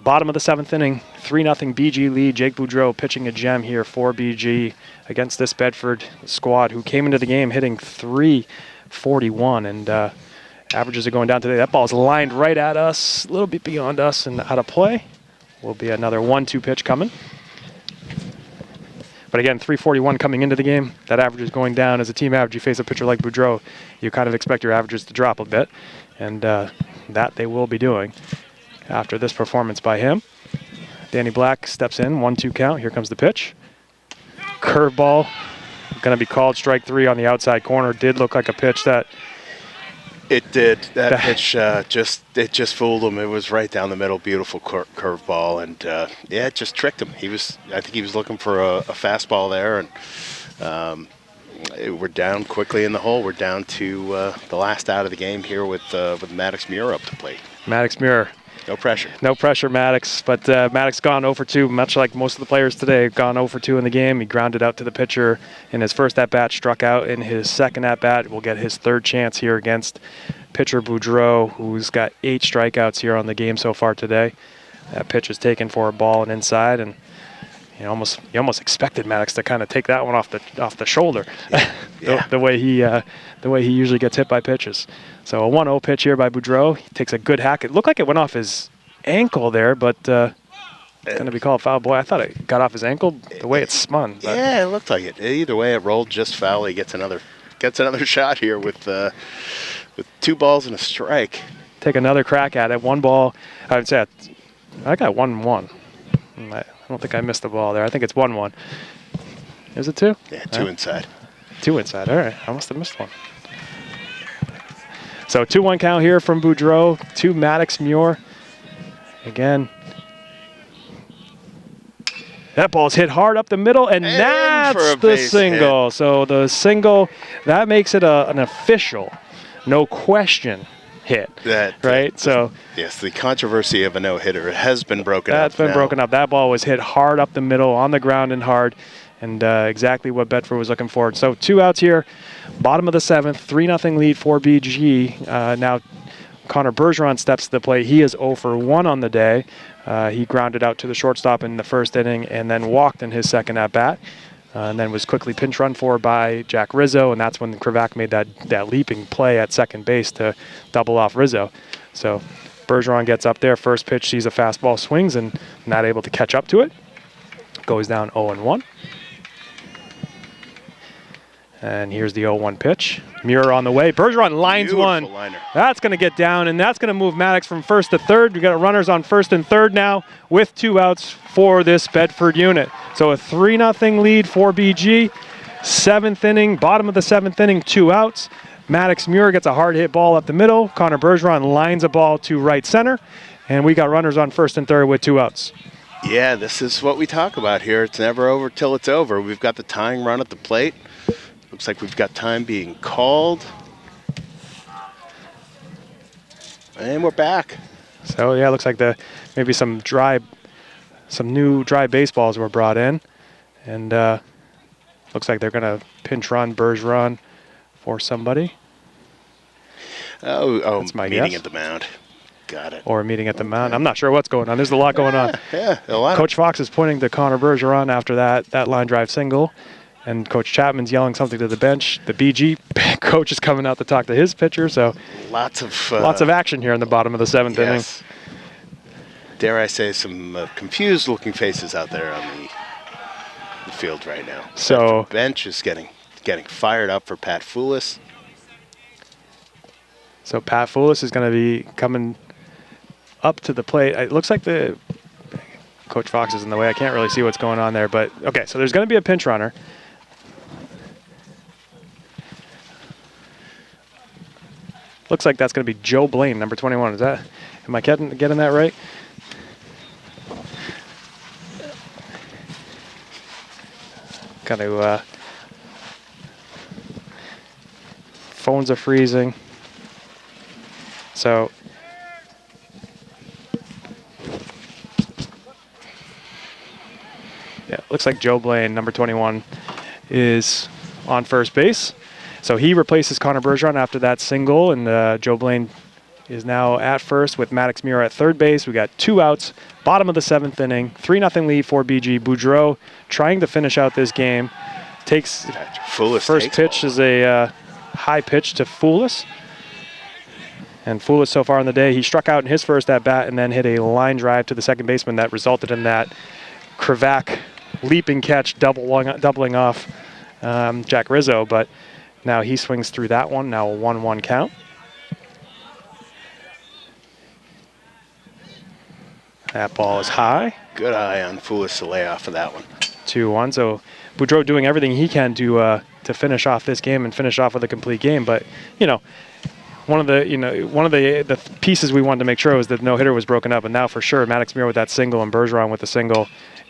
Bottom of the 7th inning, 3-0 BG lead. Jake Boudreau pitching a gem here for BG against this Bedford squad who came into the game hitting .341, and averages are going down today. That ball's lined right at us, a little bit beyond us and out of play. Will be another 1-2 pitch coming. But again, .341 coming into the game. That average is going down. As a team average, you face a pitcher like Boudreau, you kind of expect your averages to drop a bit, and that they will be doing after this performance by him. Danny Black steps in, 1-2 count. Here comes the pitch. Curveball, going to be called strike 3 on the outside corner. Did look like a pitch that... It did. That pitch just fooled him. It was right down the middle, beautiful curveball, and yeah, it just tricked him. I think he was looking for a fastball there, and we're down quickly in the hole. We're down to the last out of the game here with Maddox Muir up to plate. Maddox Muir. No pressure. No pressure, Maddox. But Maddox gone 0 for 2, much like most of the players today. Gone 0 for 2 in the game. He grounded out to the pitcher in his first at-bat, struck out in his second at-bat. Will get his third chance here against pitcher Boudreau, who's got 8 strikeouts here on the game so far today. That pitch is taken for a ball and inside, and you almost expected Maddox to kind of take that one off the shoulder, Yeah. the way he usually gets hit by pitches. So a 1-0 pitch here by Boudreau. He takes a good hack. It looked like it went off his ankle there, but going to be called foul. Boy, I thought it got off his ankle the way it spun. But. Yeah, it looked like it. Either way, it rolled just foul. He gets another shot here with 2 balls and a strike. Take another crack at it. 1 ball. I would say I got 1-1. I don't think I missed the ball there. I think it's 1-1. Is it 2? Yeah, 2 inside. 2 inside. All right. I must have missed one. So 2-1 count here from Boudreau to Maddox Muir. Again. That ball's hit hard up the middle, and that's the single. So the single, that makes it an official, no question hit. Right? So yes, the controversy of a no-hitter has been broken up. That's been broken up. That ball was hit hard up the middle, on the ground and hard, and exactly what Bedford was looking for. So 2 outs here, bottom of the 7th, 3-0 lead for BG. Now Connor Bergeron steps to the plate. He is 0 for 1 on the day. He grounded out to the shortstop in the first inning and then walked in his second at-bat. And then was quickly pinch run for by Jack Rizzo, and that's when Krivak made that leaping play at second base to double off Rizzo. So Bergeron gets up there, first pitch, sees a fastball, swings, and not able to catch up to it. Goes down 0-1. And here's the 0-1 pitch. Muir on the way. Bergeron lines Beautiful one. liner. That's going to get down, and that's going to move Maddox from first to third. We've got runners on first and third now with 2 outs for this Bedford unit. So a 3-0 lead for BG. 7th inning, bottom of the 7th inning, 2 outs. Maddox Muir gets a hard hit ball up the middle. Connor Bergeron lines a ball to right center. And we got runners on first and third with 2 outs. Yeah, this is what we talk about here. It's never over till it's over. We've got the tying run at the plate. Looks like we've got time being called. And we're back. So yeah, looks like maybe some new dry baseballs were brought in, and looks like they're gonna pinch run Bergeron for somebody. Oh, That's my meeting guess. at the mound. Got it. Or a meeting at the mound. I'm not sure what's going on. There's a lot going on. Yeah, a lot. Coach Fox is pointing to Connor Bergeron after that line drive single, and Coach Chapman's yelling something to the bench. The BG coach is coming out to talk to his pitcher. So lots of action here in the bottom of the 7th inning. Dare I say some confused-looking faces out there on the field right now. So the bench is getting fired up for Pat Foulis. So Pat Foulis is going to be coming up to the plate. It looks like the Coach Fox is in the way. I can't really see what's going on there, but okay. So there's going to be a pinch runner. Looks like that's going to be Joe Blaine, number 21. Am I getting that right? Got to phones are freezing. So Yeah, looks like Joe Blaine, number 21, is on first base. So he replaces Connor Bergeron after that single, and Joe Blaine is now at first with Maddox Muir at third base. We got 2 outs, bottom of the 7th inning, 3-0 lead for BG. Boudreau trying to finish out this game. Takes first pitch is a high pitch to Foulis. And Foulis so far in the day, he struck out in his first at bat and then hit a line drive to the second baseman that resulted in that Krivak leaping catch doubling off Jack Rizzo. But now he swings through that one. Now a 1-1 count. That ball is high. Good eye on Foulis to lay off of that one. 2-1. So Boudreau doing everything he can to finish off this game and finish off with a complete game. But one of the pieces we wanted to make sure was that no hitter was broken up, and now for sure Maddox Muir with that single and Bergeron with the single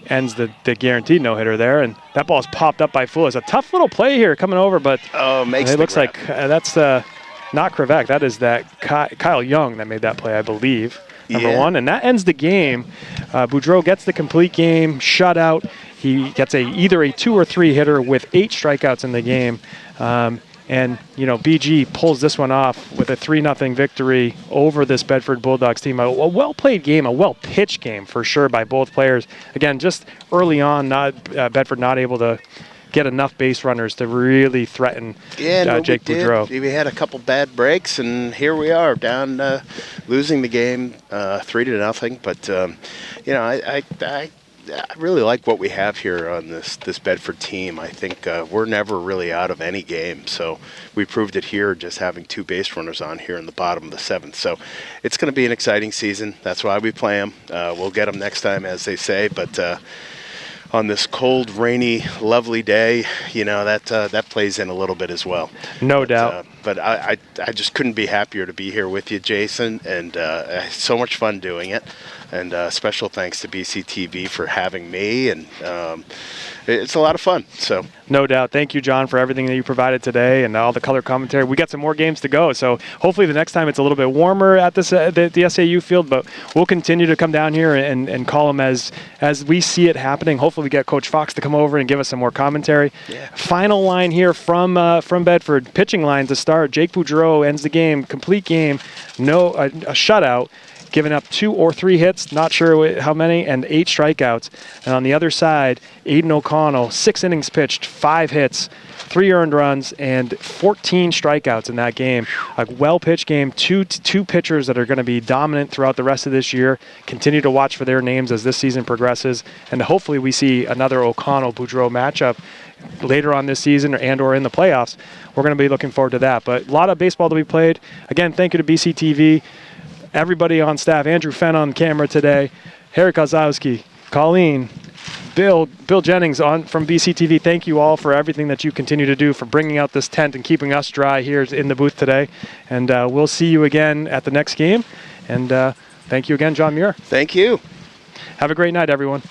ends the guaranteed no hitter there. And that ball's popped up by Foulis. A tough little play here coming over, but it looks like that's not Krivak. That is that Kyle Young that made that play, I believe. Number 1, and that ends the game. Boudreau gets the complete game shutout. He gets either a 2 or 3 hitter with 8 strikeouts in the game. And BG pulls this one off with a 3-0 victory over this Bedford Bulldogs team. A well-played game, a well-pitched game for sure by both players. Again, just early on, Bedford not able to get enough base runners to really threaten Jake Boudreau. We had a couple bad breaks, and here we are down, losing the game 3-0. But I really like what we have here on this Bedford team. I think we're never really out of any game. So we proved it here just having 2 base runners on here in the bottom of the 7th. So it's going to be an exciting season. That's why we play them. We'll get them next time, as they say. But on this cold, rainy, lovely day, that plays in a little bit as well. No doubt. But I just couldn't be happier to be here with you, Jason, and so much fun doing it. And special thanks to BCTV for having me, and it's a lot of fun. So no doubt. Thank you, John, for everything that you provided today and all the color commentary. We got some more games to go, so hopefully the next time it's a little bit warmer at this the SAU field, but we'll continue to come down here and call them as we see it happening. Hopefully we get Coach Fox to come over and give us some more commentary. Yeah. Final line here from Bedford. Pitching line to start. Jake Boudreau ends the game, complete game, a shutout. Given up 2 or 3 hits, not sure how many, and 8 strikeouts. And on the other side, Aiden O'Connell, 6 innings pitched, 5 hits, 3 earned runs, and 14 strikeouts in that game. A well-pitched game, two pitchers that are going to be dominant throughout the rest of this year. Continue to watch for their names as this season progresses, and hopefully we see another O'Connell-Boudreau matchup later on this season or in the playoffs. We're going to be looking forward to that. But a lot of baseball to be played. Again, thank you to BCTV. Everybody on staff, Andrew Fenn on camera today, Harry Kozlowski, Colleen, Bill Jennings from BCTV. Thank you all for everything that you continue to do, for bringing out this tent and keeping us dry here in the booth today. And we'll see you again at the next game. And thank you again, John Muir. Thank you. Have a great night, everyone.